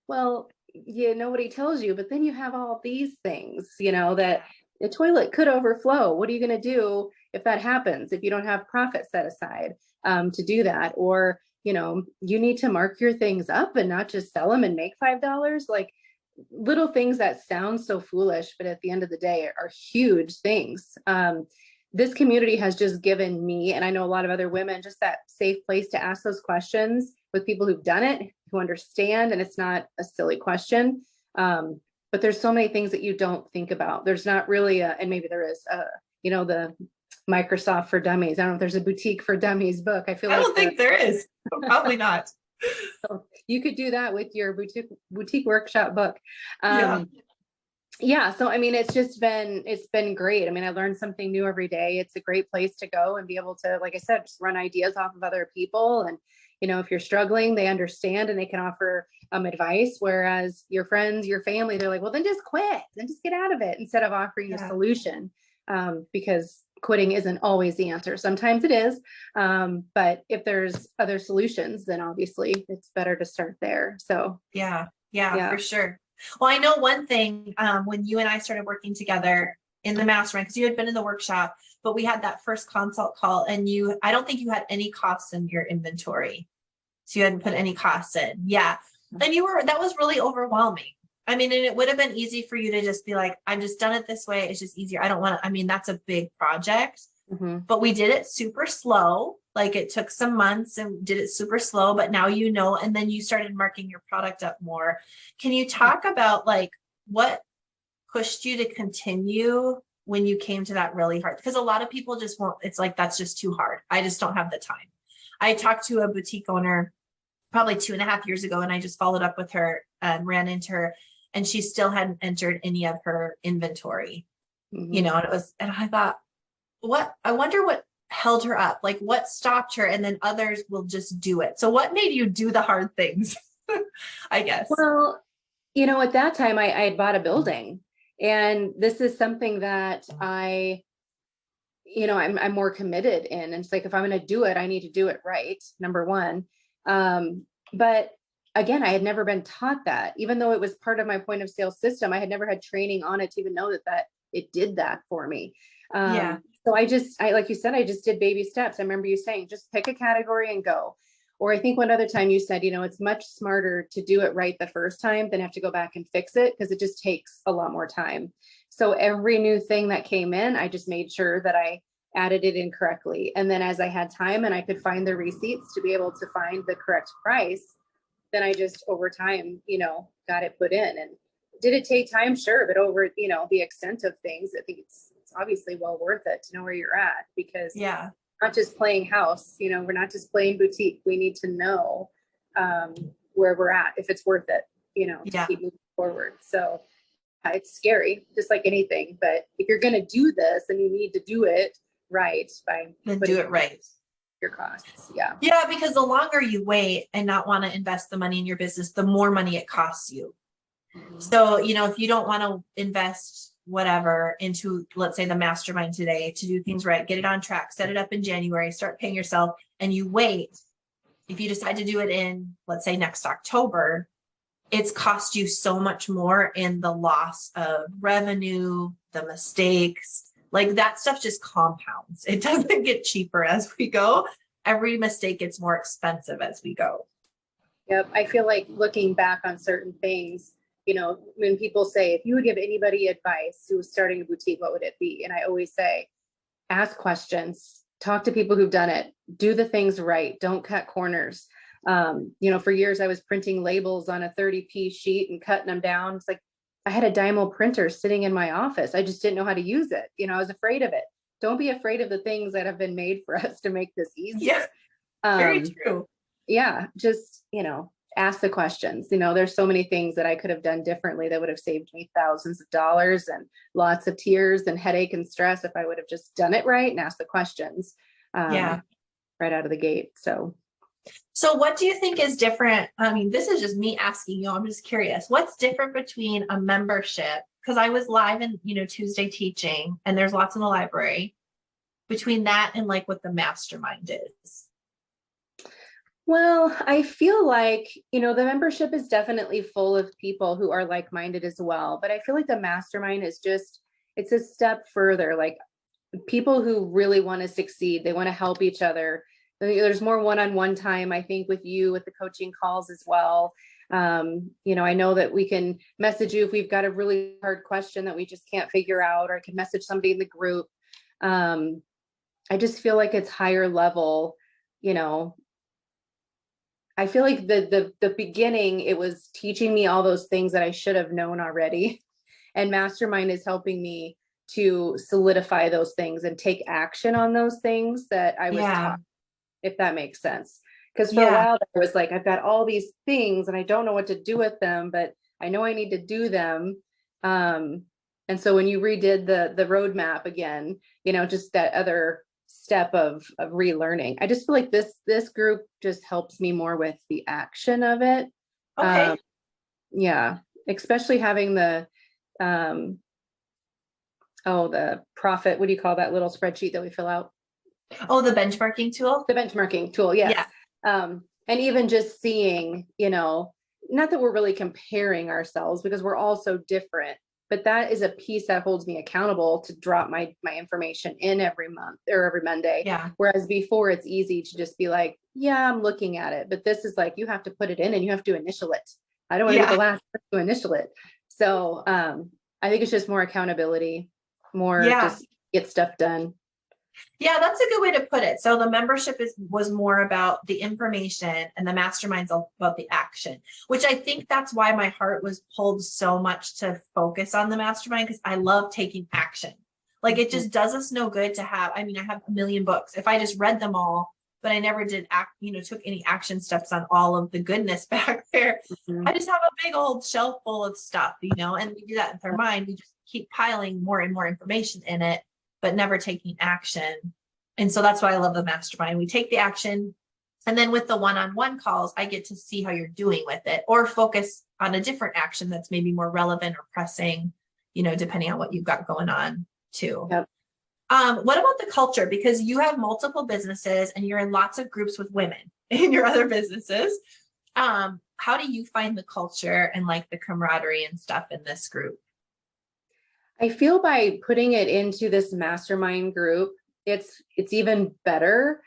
Well, yeah, nobody tells you, but then you have all these things, that the toilet could overflow. What are you going to do if that happens, if you don't have profit set aside to do that? Or, you need to mark your things up and not just sell them and make $5. Like little things that sound so foolish, but at the end of the day are huge things. This community has just given me, and I know a lot of other women, just that safe place to ask those questions with people who've done it, who understand, and it's not a silly question. But there's so many things that you don't think about. There's not really and maybe there is, the Microsoft for Dummies. I don't know if there's a boutique for dummies book. I don't think there is. Probably not. So you could do that with your boutique workshop book. Yeah. So, I mean, it's been great. I mean, I learned something new every day. It's a great place to go and be able to, like I said, just run ideas off of other people. And, if you're struggling, they understand and they can offer advice. Whereas your friends, your family, they're like, well, then just quit, then just get out of it, instead of offering a solution. Because quitting isn't always the answer. Sometimes it is. But if there's other solutions, then obviously it's better to start there. So yeah, for sure. Well, I know one thing, when you and I started working together in the mastermind, because you had been in the workshop, but we had that first consult call and I don't think you had any costs in your inventory. So you hadn't put any costs in. Yeah. And that was really overwhelming. I mean, and it would have been easy for you to just be like, I've just done it this way. It's just easier. I don't want to, that's a big project, but we did it super slow. Like it took some months and did it super slow, but now, and then you started marking your product up more. Can you talk about like what pushed you to continue when you came to that really hard? Because a lot of people just won't, it's like, that's just too hard. I just don't have the time. I talked to a boutique owner probably 2.5 years ago, and I just followed up with her and ran into her, and she still hadn't entered any of her inventory, and I thought, I wonder what held her up, like what stopped her, and then others will just do it. So what made you do the hard things? I guess. Well, at that time I had bought a building, and this is something that I'm more committed in. And it's like, if I'm going to do it, I need to do it right. Number one. But again, I had never been taught that, even though it was part of my point of sale system. I had never had training on it to even know that it did that for me. So I, like you said, I just did baby steps. I remember you saying, just pick a category and go. Or I think one other time you said, it's much smarter to do it right the first time than have to go back and fix it, because it just takes a lot more time. So every new thing that came in, I just made sure that I added it in correctly. And then as I had time and I could find the receipts to be able to find the correct price, then I just over time, got it put in. And did it take time? Sure. But over, the extent of things, I think it's obviously well worth it to know where you're at, because not just playing house, we're not just playing boutique. We need to know where we're at, if it's worth it, to keep moving forward. So it's scary, just like anything. But if you're going to do this, then you need to do it right your costs. Yeah, because the longer you wait and not want to invest the money in your business, the more money it costs you. So, if you don't want to invest whatever into, let's say, the mastermind today to do things right, get it on track, set it up in January, start paying yourself, and you wait. If you decide to do it in, let's say, next October, it's cost you so much more in the loss of revenue, the mistakes. Like that stuff just compounds. It doesn't get cheaper as we go. Every mistake gets more expensive as we go. Yep. I feel like looking back on certain things, when people say, if you would give anybody advice who was starting a boutique, what would it be? And I always say, ask questions, talk to people who've done it, do the things right. Don't cut corners. For years I was printing labels on a 30-piece sheet and cutting them down. It's like, I had a Dymo printer sitting in my office. I just didn't know how to use it. I was afraid of it. Don't be afraid of the things that have been made for us to make this easier. Yeah, very true. Yeah. Just, ask the questions. There's so many things that I could have done differently that would have saved me thousands of dollars and lots of tears and headache and stress if I would have just done it right and asked the questions right out of the gate. So what do you think is different? I mean, this is just me asking you. I'm just curious. What's different between a membership? Because I was live and, Tuesday teaching, and there's lots in the library. between that and like what the mastermind is? Well, I feel like, the membership is definitely full of people who are like-minded as well. But I feel like the mastermind is it's a step further, like people who really want to succeed. They want to help each other. There's more one-on-one time, I think, with you, with the coaching calls as well. I know that we can message you if we've got a really hard question that we just can't figure out, or I can message somebody in the group. I just feel like it's higher level, I feel like the beginning, it was teaching me all those things that I should have known already. And Mastermind is helping me to solidify those things and take action on those things that I was taught, if that makes sense. Because for a while, I was like, I've got all these things and I don't know what to do with them, but I know I need to do them. And so when you redid the roadmap again, just that other step of relearning, I just feel like this group just helps me more with the action of it. Okay. Especially having the profit, what do you call that little spreadsheet that we fill out? Oh, the benchmarking tool. The benchmarking tool, yes. Yeah. And even just seeing, not that we're really comparing ourselves because we're all so different, but that is a piece that holds me accountable to drop my information in every month or every Monday. Yeah. Whereas before it's easy to just be like, yeah, I'm looking at it, but this is like, you have to put it in and you have to initial it. I don't want to be the last person to initial it. So I think it's just more accountability, more just get stuff done. Yeah, that's a good way to put it. So the membership was more about the information and the mastermind's about the action, which I think that's why my heart was pulled so much to focus on the mastermind, because I love taking action. Like it just does us no good to have, I have a million books. If I just read them all, but I never did took any action steps on all of the goodness back there. I just have a big old shelf full of stuff, and we do that with our mind. We just keep piling more and more information in it, but never taking action. And so that's why I love the mastermind. We take the action. And then with the one-on-one calls, I get to see how you're doing with it, or focus on a different action that's maybe more relevant or pressing, depending on what you've got going on too. Yep. What about the culture? Because you have multiple businesses and you're in lots of groups with women in your other businesses. How do you find the culture and like the camaraderie and stuff in this group? I feel by putting it into this mastermind group, it's even better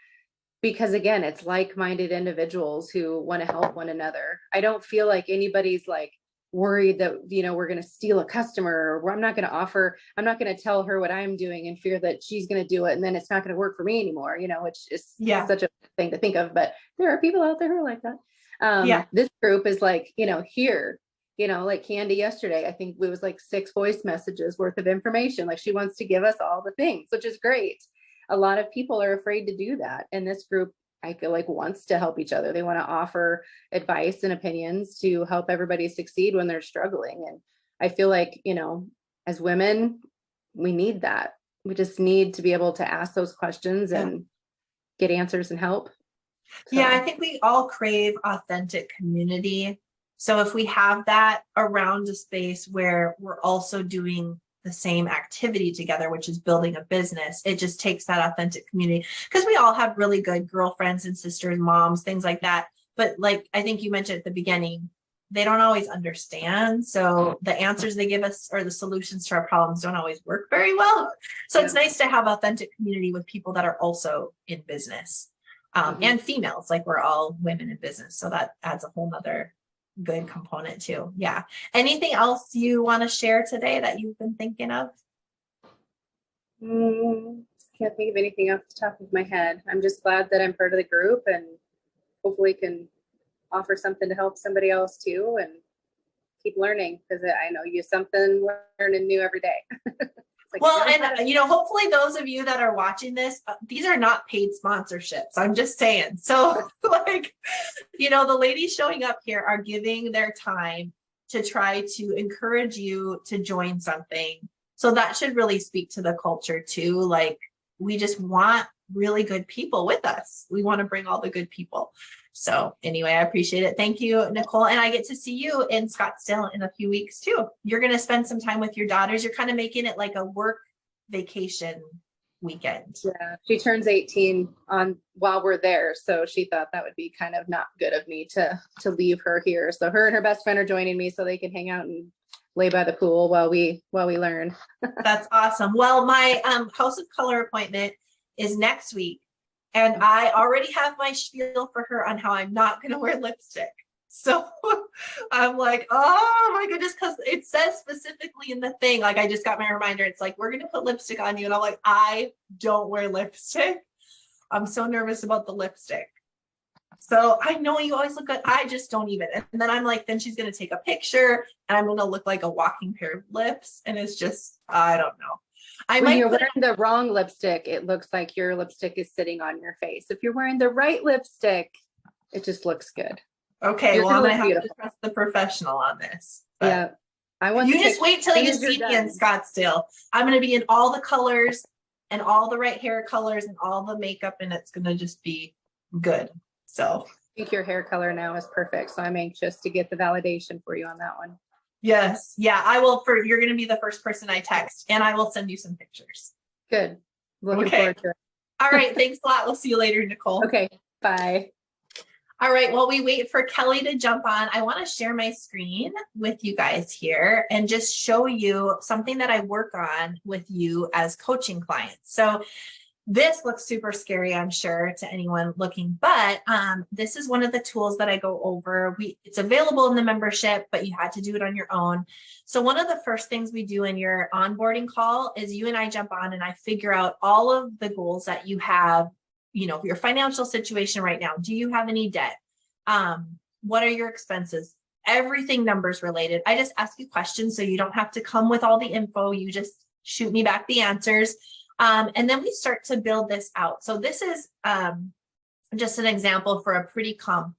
because again, it's like-minded individuals who want to help one another. I don't feel like anybody's like worried that, we're going to steal a customer, or I'm not going to tell her what I'm doing and fear that she's going to do it. And then it's not going to work for me anymore, which is such a thing to think of, but there are people out there who are like that. This group is like, here, like Candy yesterday, I think it was like 6 voice messages worth of information. Like she wants to give us all the things, which is great. A lot of people are afraid to do that. And this group, I feel like, wants to help each other. They want to offer advice and opinions to help everybody succeed when they're struggling. And I feel like, as women, we need that. We just need to be able to ask those questions and get answers and help. So. Yeah, I think we all crave authentic community. So if we have that around a space where we're also doing the same activity together, which is building a business, it just takes that authentic community, because we all have really good girlfriends and sisters, moms, things like that. But like, I think you mentioned at the beginning, they don't always understand. So the answers they give us or the solutions to our problems don't always work very well. So it's nice to have authentic community with people that are also in business, and females, like we're all women in business. So that adds a whole nother good component too. Yeah. Anything else you want to share today that you've been thinking of? Can't think of anything off the top of my head. I'm just glad that I'm part of the group and hopefully can offer something to help somebody else too, and keep learning, because I know you something learning new every day. Like, well, and hopefully those of you that are watching this, these are not paid sponsorships. I'm just saying. So like, the ladies showing up here are giving their time to try to encourage you to join something. So that should really speak to the culture too. Like, we just want really good people with us. We want to bring all the good people. So anyway, I appreciate it. Thank you, Nicole. And I get to see you in Scottsdale in a few weeks too. You're going to spend some time with your daughters. You're kind of making it like a work vacation weekend. Yeah, she turns 18 on while we're there, so she thought that would be kind of not good of me to leave her here. So her and her best friend are joining me so they can hang out and lay by the pool while we learn. That's awesome. Well, my House of Color appointment is next week, and I already have my spiel for her on how I'm not going to wear lipstick. So I'm like, oh my goodness, because it says specifically in the thing, like I just got my reminder, it's like, we're going to put lipstick on you. And I'm like, I don't wear lipstick. I'm so nervous about the lipstick. So I know you always look good. I just don't even. And then I'm like, then she's going to take a picture and I'm going to look like a walking pair of lips. And it's just, I don't know. When you're wearing the wrong lipstick, it looks like your lipstick is sitting on your face. If you're wearing the right lipstick, it just looks good. Okay, well, I'm going to have to trust the professional on this. Yeah. You just wait till you see me in Scottsdale. I'm going to be in all the colors and all the right hair colors and all the makeup, and it's going to just be good. So I think your hair color now is perfect. So I'm anxious to get the validation for you on that one. Yes. Yeah, I will. You're going to be the first person I text, and I will send you some pictures. Good. Looking forward to it. All right. Thanks a lot. We'll see you later, Nicole. Okay. Bye. All right, while we wait for Kelly to jump on, I want to share my screen with you guys here and just show you something that I work on with you as coaching clients. So this looks super scary, I'm sure, to anyone looking, but this is one of the tools that I go over. It's available in the membership, but you had to do it on your own. So one of the first things we do in your onboarding call is you and I jump on and I figure out all of the goals that you have, you know, your financial situation right now. Do you have any debt? What are your expenses? Everything numbers related. I just ask you questions so you don't have to come with all the info. You just shoot me back the answers. And then we start to build this out. So this is just an example for a pretty complex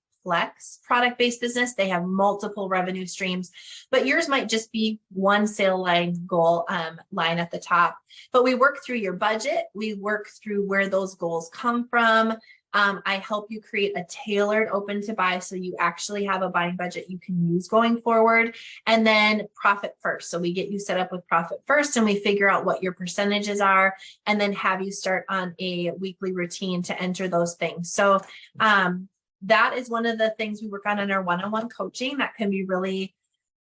product-based business. They have multiple revenue streams, but yours might just be one sale line goal line at the top. But we work through your budget. We work through where those goals come from. I help you create a tailored open to buy so you actually have a buying budget you can use going forward. And then profit first. So we get you set up with profit first and we figure out what your percentages are and then have you start on a weekly routine to enter those things. So that is one of the things we work on in our one-on-one coaching that can be really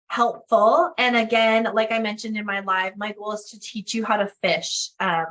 helpful. And again, like I mentioned in my live, my goal is to teach you how to fish,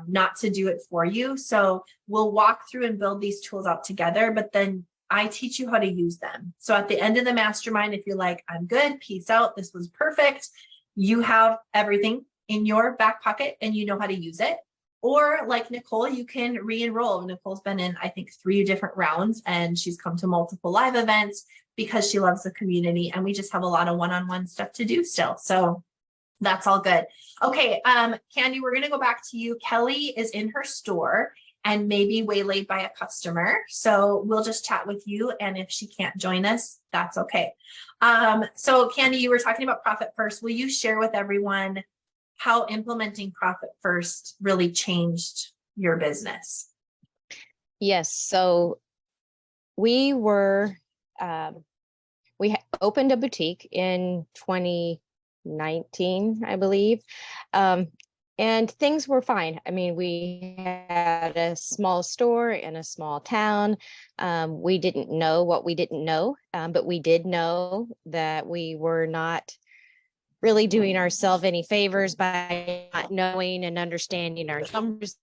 not to do it for you. So we'll walk through and build these tools out together, but then I teach you how to use them. So at the end of the mastermind, if you're like, I'm good, peace out, this was perfect, you have everything in your back pocket and you know how to use it. Or like Nicole, you can re-enroll. Nicole's been in, I think, 3 different rounds and she's come to multiple live events because she loves the community and we just have a lot of one-on-one stuff to do still. So that's all good. Okay, Candy, we're going to go back to you. Kelly is in her store and maybe waylaid by a customer. So we'll just chat with you. And if she can't join us, that's okay. So Candy, you were talking about Profit First. Will you share with everyone how implementing Profit First really changed your business? Yes. So we were, opened a boutique in 2019, I believe. And things were fine. I mean, we had a small store in a small town. We didn't know what we didn't know, but we did know that we were not really doing ourselves any favors by not knowing and understanding our numbers.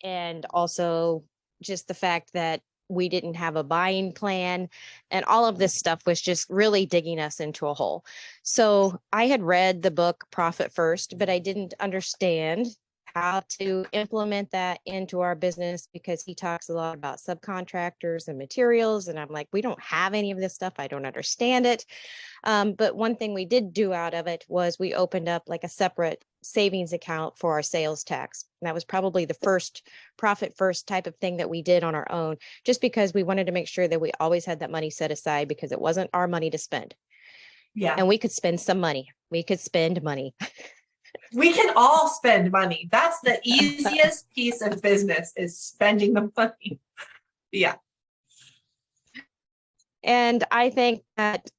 And also just the fact that we didn't have a buying plan and all of this stuff was just really digging us into a hole. So I had read the book Profit First, but I didn't understand how to implement that into our business because he talks a lot about subcontractors and materials. And I'm like, we don't have any of this stuff. I don't understand it. But one thing we did do out of it was we opened up like a separate savings account for our sales tax. And that was probably the first Profit First type of thing that we did on our own, just because we wanted to make sure that we always had that money set aside because it wasn't our money to spend. Yeah. And we could spend some money. We could spend money. We can all spend money. That's the easiest piece of business is spending the money. Yeah. And I think that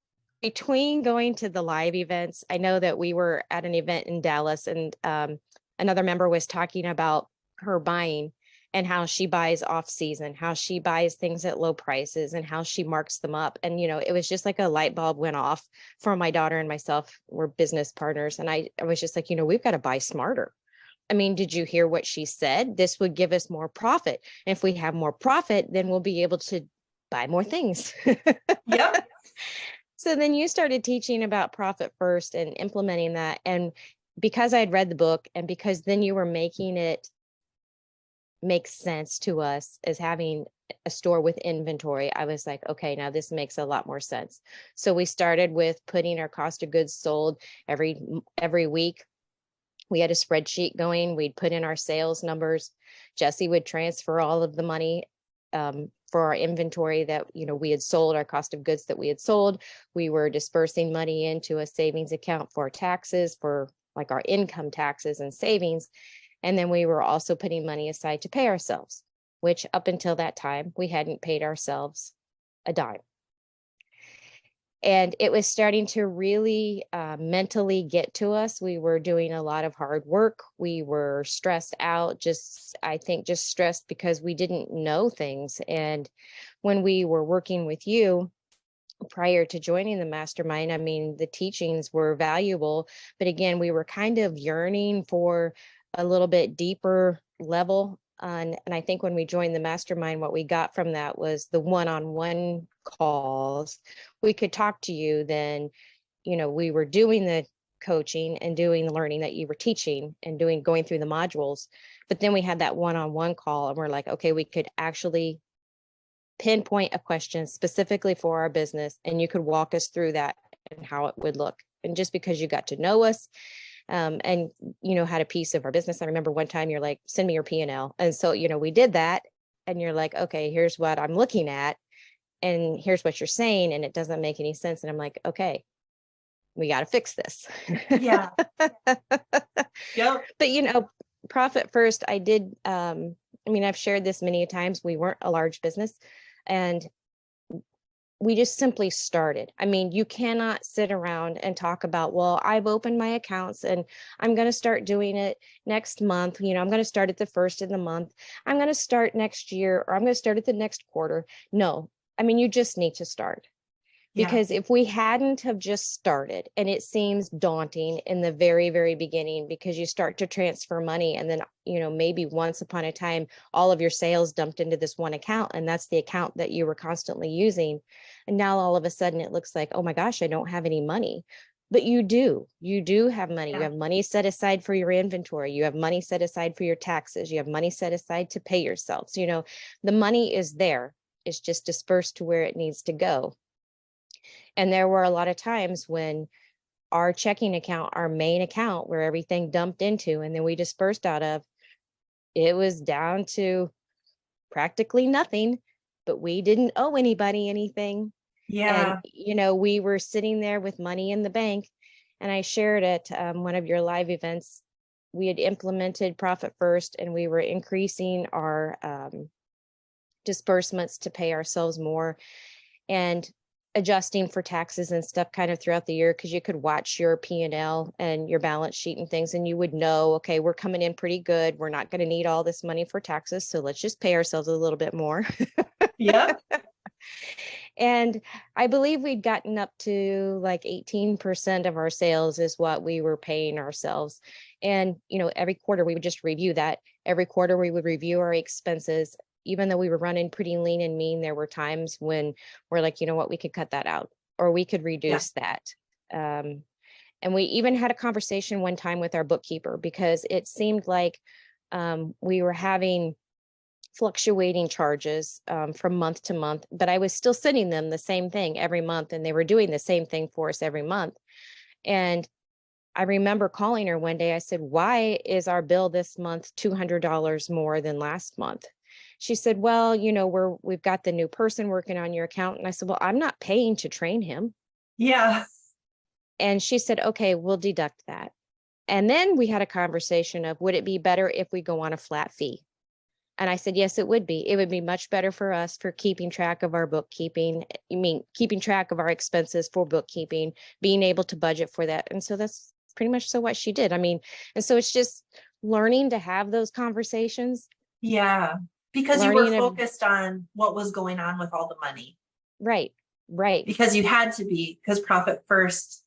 between going to the live events, I know that we were at an event in Dallas and another member was talking about her buying. and how she buys off season, how she buys things at low prices and how she marks them up. And, it was just like a light bulb went off for my daughter and myself. We're business partners. And I was just like, we've got to buy smarter. I mean, did you hear what she said? This would give us more profit. And if we have more profit, then we'll be able to buy more things. Yep. So then you started teaching about Profit First and implementing that. And because I'd read the book and because then you were making it make sense to us as having a store with inventory, I was like, okay, now this makes a lot more sense. So we started with putting our cost of goods sold every week. We had a spreadsheet going. We'd put in our sales numbers. Jesse would transfer all of the money for our inventory that, we had sold, our cost of goods that we had sold. We were dispersing money into a savings account for taxes, for like our income taxes and savings. And then we were also putting money aside to pay ourselves, which up until that time, we hadn't paid ourselves a dime. And it was starting to really mentally get to us. We were doing a lot of hard work. We were stressed out, just stressed because we didn't know things. And when we were working with you prior to joining the mastermind, I mean, the teachings were valuable, but again, we were kind of yearning for a little bit deeper level. And I think when we joined the mastermind, what we got from that was the one-on-one calls. We could talk to you, then, we were doing the coaching and doing the learning that you were teaching and going through the modules. But then we had that one-on-one call and we're like, okay, we could actually pinpoint a question specifically for our business. And you could walk us through that and how it would look. And just because you got to know us, and had a piece of our business. I remember one time you're like, send me your P&L. And so, we did that and you're like, okay, here's what I'm looking at and here's what you're saying. And it doesn't make any sense. And I'm like, okay, we got to fix this. Yeah. Yep. But, Profit First, I did, I've shared this many times. We weren't a large business and we just simply started. I mean, you cannot sit around and talk about, well, I've opened my accounts and I'm going to start doing it next month. I'm going to start at the first of the month. I'm going to start next year, or I'm going to start at the next quarter. No, you just need to start. Because if we hadn't have just started, and it seems daunting in the very, very beginning, because you start to transfer money and then, maybe once upon a time, all of your sales dumped into this one account, and that's the account that you were constantly using. And now all of a sudden it looks like, oh my gosh, I don't have any money. But you do have money. You have money set aside for your inventory. You have money set aside for your taxes. You have money set aside to pay yourselves. The money is there. It's just dispersed to where it needs to go. And there were a lot of times when our checking account, our main account where everything dumped into and then we dispersed out of, it was down to practically nothing, but we didn't owe anybody anything. Yeah. And, we were sitting there with money in the bank. And I shared at one of your live events, we had implemented Profit First and we were increasing our disbursements to pay ourselves more. And adjusting for taxes and stuff kind of throughout the year, because you could watch your P&L and your balance sheet and things, and you would know, okay, we're coming in pretty good. We're not going to need all this money for taxes, so let's just pay ourselves a little bit more. Yeah. And I believe we'd gotten up to like 18% of our sales is what we were paying ourselves. And, every quarter we would just review that. Every quarter we would review our expenses. Even though we were running pretty lean and mean, there were times when we're like, you know what, we could cut that out or we could reduce that. And we even had a conversation one time with our bookkeeper because it seemed like we were having fluctuating charges from month to month, but I was still sending them the same thing every month and they were doing the same thing for us every month. And I remember calling her one day. I said, why is our bill this month $200 more than last month? She said, well, we've got the new person working on your account. And I said, well, I'm not paying to train him. Yeah. And she said, okay, we'll deduct that. And then we had a conversation of, would it be better if we go on a flat fee? And I said, yes, it would be. It would be much better for us for keeping track of our bookkeeping. Keeping track of our expenses for bookkeeping, being able to budget for that. And so that's pretty much so what she did. And so it's just learning to have those conversations. Yeah. Because you were Learning focused on what was going on with all the money. Right. Because you had to be, because Profit First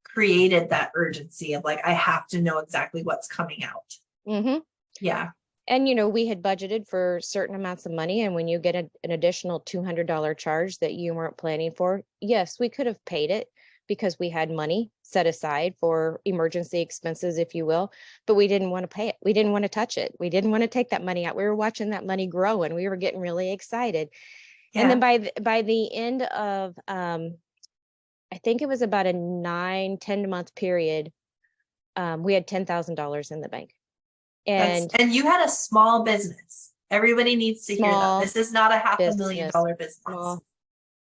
created that urgency of like, I have to know exactly what's coming out. Mm-hmm. Yeah. And, we had budgeted for certain amounts of money. And when you get an additional $200 charge that you weren't planning for, yes, we could have paid it because we had money set aside for emergency expenses, if you will, but we didn't want to pay it. We didn't want to touch it. We didn't want to take that money out. We were watching that money grow and we were getting really excited. Yeah. And then by the end of, I think it was about a 10 month period, we had $10,000 in the bank. And you had a small business. Everybody needs to hear that. This is not a $500,000 business. Small.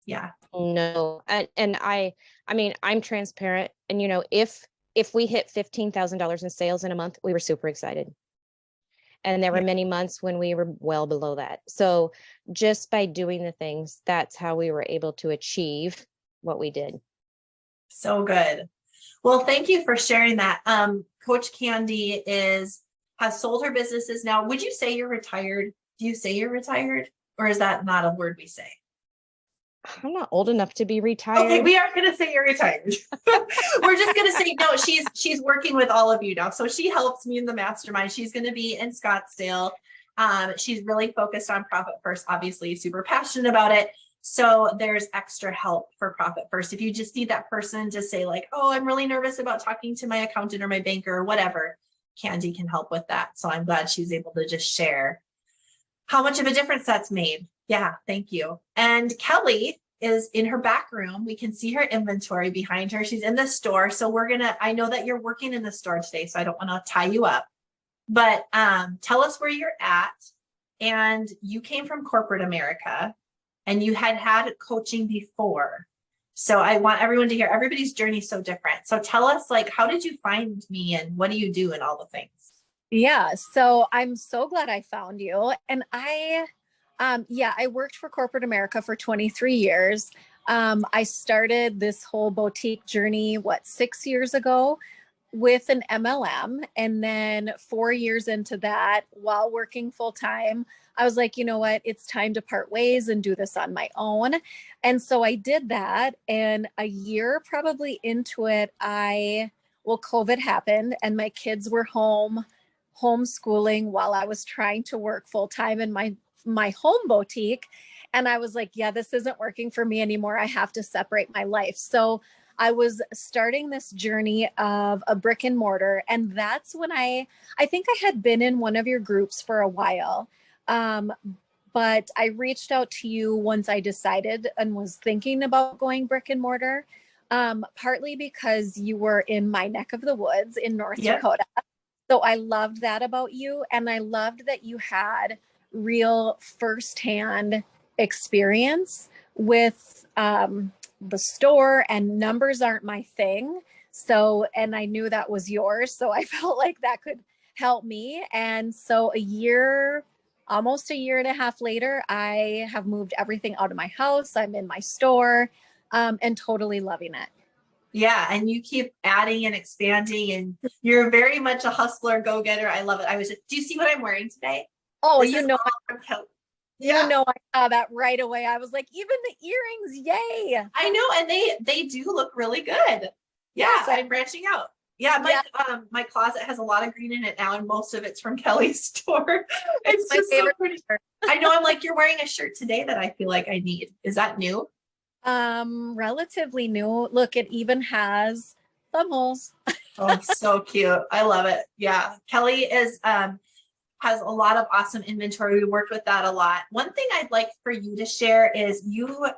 Yeah. No. And I mean, I'm transparent. And, if we hit $15,000 in sales in a month, we were super excited. And there were many months when we were well below that. So just by doing the things, that's how we were able to achieve what we did. So good. Well, thank you for sharing that. Coach Candy has sold her businesses now. Would you say you're retired? Do you say you're retired? Or is that not a word we say? I'm not old enough to be retired. Okay, we are going to say you're retired. We're just going to say, no, she's working with all of you now. So she helps me in the mastermind. She's going to be in Scottsdale. She's really focused on Profit First, obviously super passionate about it. So there's extra help for Profit First. If you just need that person to say like, oh, I'm really nervous about talking to my accountant or my banker or whatever, Candy can help with that. So I'm glad she's able to just share how much of a difference that's made. Yeah, thank you. And Kelly is in her back room. We can see her inventory behind her. She's in the store. So I know that you're working in the store today, so I don't want to tie you up, but tell us where you're at. And you came from corporate America and you had coaching before. So I want everyone to hear everybody's journey is so different. So tell us, like, how did you find me and what do you do and all the things? Yeah. So I'm so glad I found you. And I worked for corporate America for 23 years. I started this whole boutique journey, 6 years ago with an MLM. And then 4 years into that, while working full time, I was like, you know what, it's time to part ways and do this on my own. And so I did that. And a year probably into it, COVID happened and my kids were homeschooling while I was trying to work full time in my home boutique. And I was like, yeah, this isn't working for me anymore. I have to separate my life. So I was starting this journey of a brick and mortar. And that's when I think I had been in one of your groups for a while. But I reached out to you once I decided and was thinking about going brick and mortar, partly because you were in my neck of the woods in North Dakota. So I loved that about you. And I loved that you had real firsthand experience with the store, and numbers aren't my thing. So, and I knew that was yours. So I felt like that could help me. And so almost a year and a half later, I have moved everything out of my house. I'm in my store and totally loving it. Yeah. And you keep adding and expanding, and you're very much a hustler, go-getter. I love it. Do you see what I'm wearing today? Oh, I saw that right away. I was like, even the earrings, yay. I know. And they do look really good. Yeah. Yes, I'm branching out. Yeah. My closet has a lot of green in it now, and most of it's from Kelly's store. It's my favorite. So pretty. I know. I'm like, you're wearing a shirt today that I feel like I need. Is that new? Relatively new. Look, it even has thumb holes. Oh, so cute. I love it. Yeah. Kelly has a lot of awesome inventory. We worked with that a lot. One thing I'd like for you to share is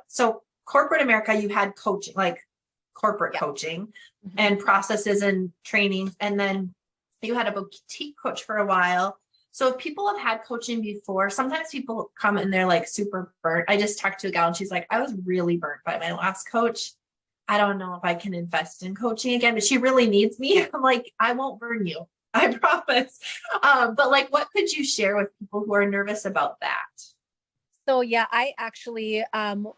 so corporate America, you had coaching, like corporate coaching and processes and training. And then you had a boutique coach for a while. So if people have had coaching before, sometimes people come and they're like super burnt. I just talked to a gal and she's like, I was really burnt by my last coach. I don't know if I can invest in coaching again, but she really needs me. I'm like, I won't burn you. I promise. But like, what could you share with people who are nervous about that? So yeah, I actually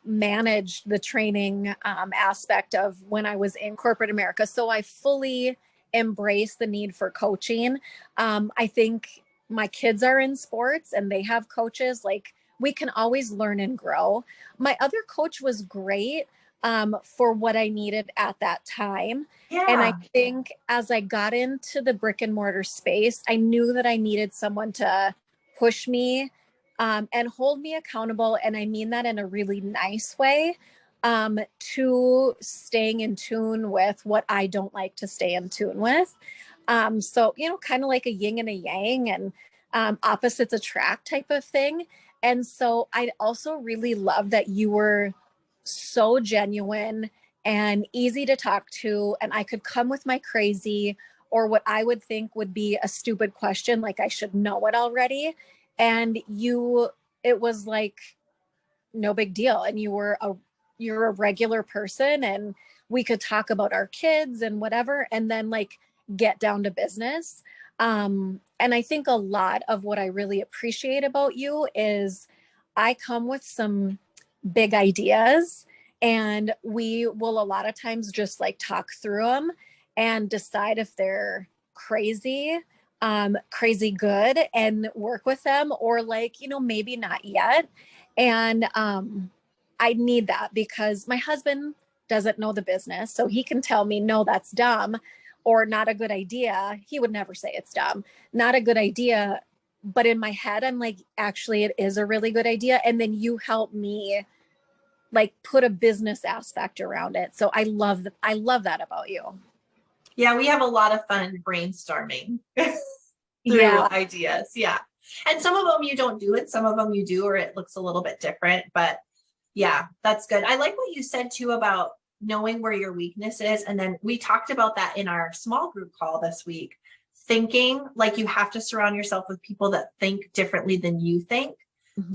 managed the training aspect of when I was in corporate America. So I fully embrace the need for coaching. I think my kids are in sports and they have coaches, like we can always learn and grow. My other coach was great for what I needed at that time. Yeah. And I think as I got into the brick and mortar space, I knew that I needed someone to push me and hold me accountable. And I mean that in a really nice way, to staying in tune with what I don't like to stay in tune with. So, kind of like a yin and a yang, and opposites attract type of thing. And so I also really love that you were so genuine and easy to talk to. And I could come with my crazy or what I would think would be a stupid question, like I should know it already. And it was like no big deal. And you're a regular person, and we could talk about our kids and whatever, and then like get down to business. And I think a lot of what I really appreciate about you is I come with some big ideas, and we will a lot of times just like talk through them and decide if they're crazy, crazy good, and work with them, or like, maybe not yet. And I need that because my husband doesn't know the business. So he can tell me, no, that's dumb or not a good idea. He would never say it's dumb, not a good idea. But in my head, I'm like, actually, it is a really good idea. And then you help me like put a business aspect around it. So I love that about you. Yeah, we have a lot of fun brainstorming through ideas. Yeah. And some of them you don't do it, some of them you do, or it looks a little bit different. But yeah, that's good. I like what you said too about knowing where your weakness is. And then we talked about that in our small group call this week, thinking like you have to surround yourself with people that think differently than you think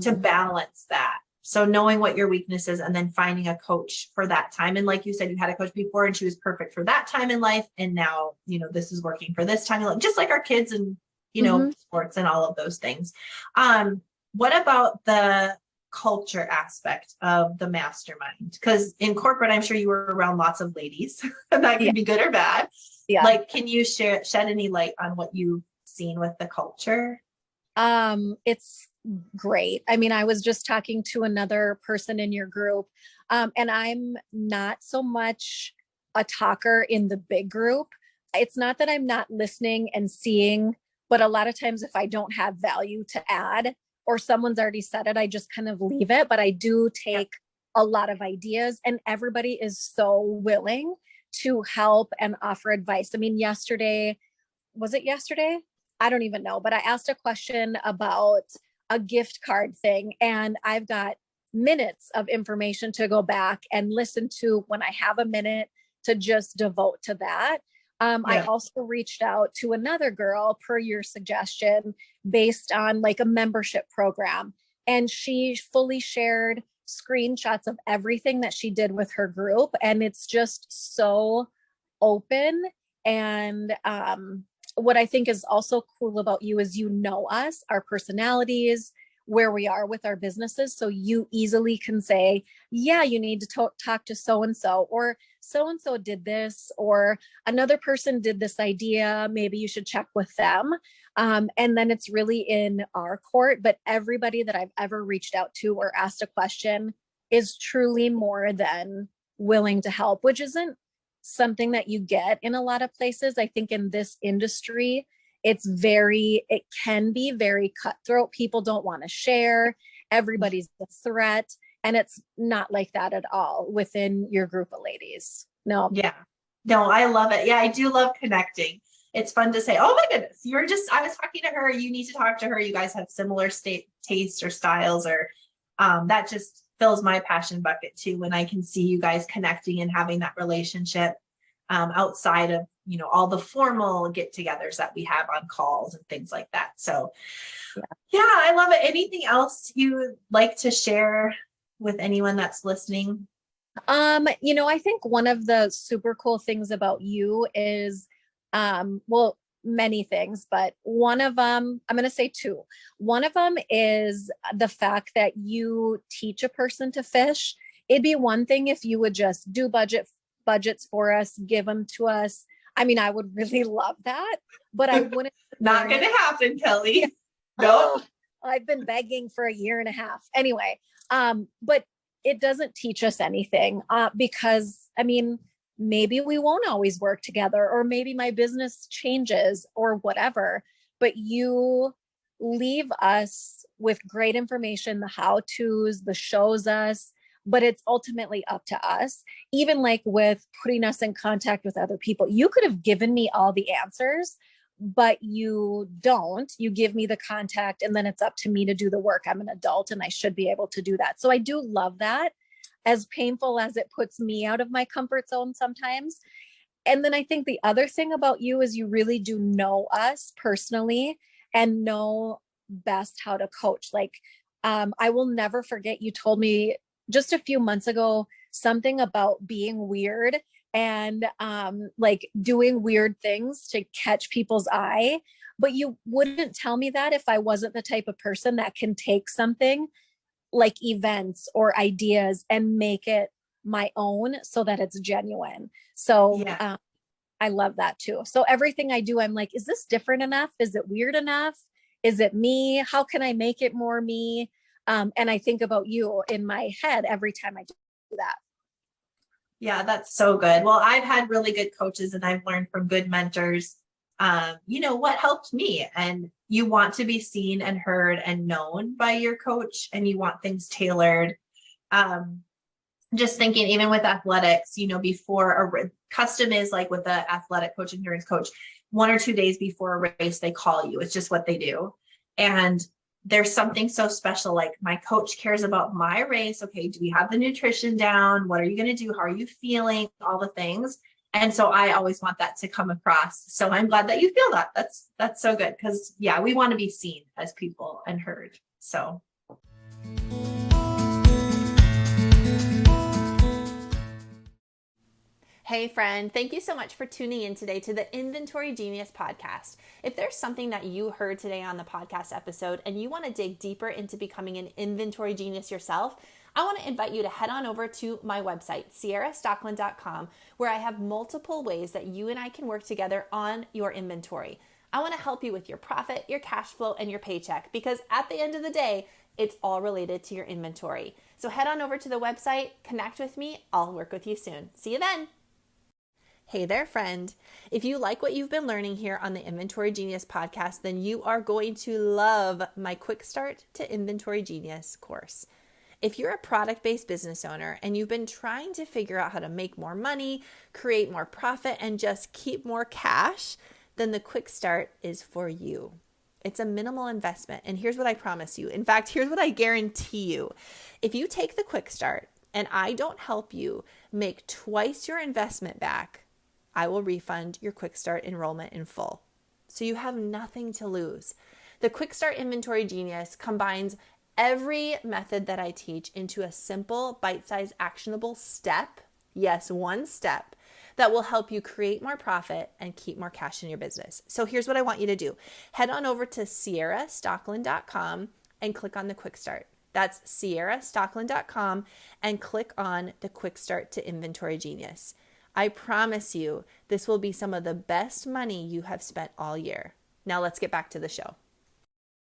to balance that. So knowing what your weakness is and then finding a coach for that time. And like you said, you had a coach before and she was perfect for that time in life. And now, this is working for this time in life, just like our kids and, sports and all of those things. What about the culture aspect of the mastermind? Because in corporate, I'm sure you were around lots of ladies and that can be good or bad. Yeah. Like, can you shed any light on what you've seen with the culture? It's great. I mean, I was just talking to another person in your group, and I'm not so much a talker in the big group. It's not that I'm not listening and seeing, but a lot of times if I don't have value to add or someone's already said it, I just kind of leave it. But I do take a lot of ideas, and everybody is so willing to help and offer advice. I mean, was it yesterday? I don't even know, but I asked a question about a gift card thing, and I've got minutes of information to go back and listen to when I have a minute to just devote to that. I also reached out to another girl per your suggestion based on like a membership program, and she fully shared screenshots of everything that she did with her group. And it's just so open. And what I think is also cool about you is us, our personalities, where we are with our businesses. So you easily can say, yeah, you need to talk to so-and-so, or so-and-so did this, or another person did this idea. Maybe you should check with them. And then it's really in our court. But everybody that I've ever reached out to or asked a question is truly more than willing to help, which isn't something that you get in a lot of places. I think in this industry, it can be very cutthroat. People don't want to share. Everybody's a threat. And it's not like that at all within your group of ladies. No. Yeah. No, I love it. Yeah, I do love connecting. It's fun to say, oh my goodness, I was talking to her. You need to talk to her. You guys have similar tastes or styles, or that just fills my passion bucket too, when I can see you guys connecting and having that relationship outside of, all the formal get-togethers that we have on calls and things like that. So yeah, I love it. Anything else you'd like to share with anyone that's listening? I think one of the super cool things about you is, many things, but one of them, I'm going to say two. One of them is the fact that you teach a person to fish. It'd be one thing if you would just do budgets for us, give them to us. I mean, I would really love that, but I wouldn't. Not going to happen, Kelly. No. I've been begging for a year and a half. Anyway, but it doesn't teach us anything because, I mean, maybe we won't always work together, or maybe my business changes or whatever, but you leave us with great information, the how-tos, the shows us, but it's ultimately up to us. Even like with putting us in contact with other people, you could have given me all the answers, but you don't. You give me the contact, and then it's up to me to do the work. I'm an adult and I should be able to do that. So I do love that, as painful as it puts me out of my comfort zone sometimes. And then I think the other thing about you is you really do know us personally and know best how to coach. Like, I will never forget, you told me just a few months ago something about being weird and like doing weird things to catch people's eye. But you wouldn't tell me that if I wasn't the type of person that can take something like events or ideas and make it my own so that it's genuine. So Yeah. I love that too. So everything I do, I'm like, is this different enough? Is it weird enough? Is it me? How can I make it more me? And I think about you in my head every time I do that. Yeah, that's so good. Well, I've had really good coaches and I've learned from good mentors, what helped me. And you want to be seen and heard and known by your coach, and you want things tailored. Just thinking, even with athletics, before custom is like with the athletic coach, endurance coach, 1 or 2 days before a race, they call you. It's just what they do. And there's something so special. Like, my coach cares about my race. Okay, do we have the nutrition down? What are you going to do? How are you feeling? All the things. And so I always want that to come across. So I'm glad that you feel that. That's so good. Because yeah, we want to be seen as people and heard. So. Hey friend, thank you so much for tuning in today to the Inventory Genius podcast. If there's something that you heard today on the podcast episode and you want to dig deeper into becoming an inventory genius yourself, I want to invite you to head on over to my website, ciarastocklin.com, where I have multiple ways that you and I can work together on your inventory. I want to help you with your profit, your cash flow, and your paycheck, because at the end of the day, it's all related to your inventory. So head on over to the website, connect with me. I'll work with you soon. See you then. Hey there, friend. If you like what you've been learning here on the Inventory Genius podcast, then you are going to love my Quick Start to Inventory Genius course. If you're a product-based business owner and you've been trying to figure out how to make more money, create more profit, and just keep more cash, then the Quick Start is for you. It's a minimal investment, and here's what I promise you. In fact, here's what I guarantee you. If you take the Quick Start and I don't help you make twice your investment back, I will refund your Quick Start enrollment in full. So you have nothing to lose. The Quick Start Inventory Genius combines every method that I teach into a simple, bite-sized, actionable step. Yes, one step that will help you create more profit and keep more cash in your business. So here's what I want you to do. Head on over to ciarastocklin.com and click on the Quick Start. That's ciarastocklin.com and click on the Quick Start to Inventory Genius. I promise you, this will be some of the best money you have spent all year. Now let's get back to the show.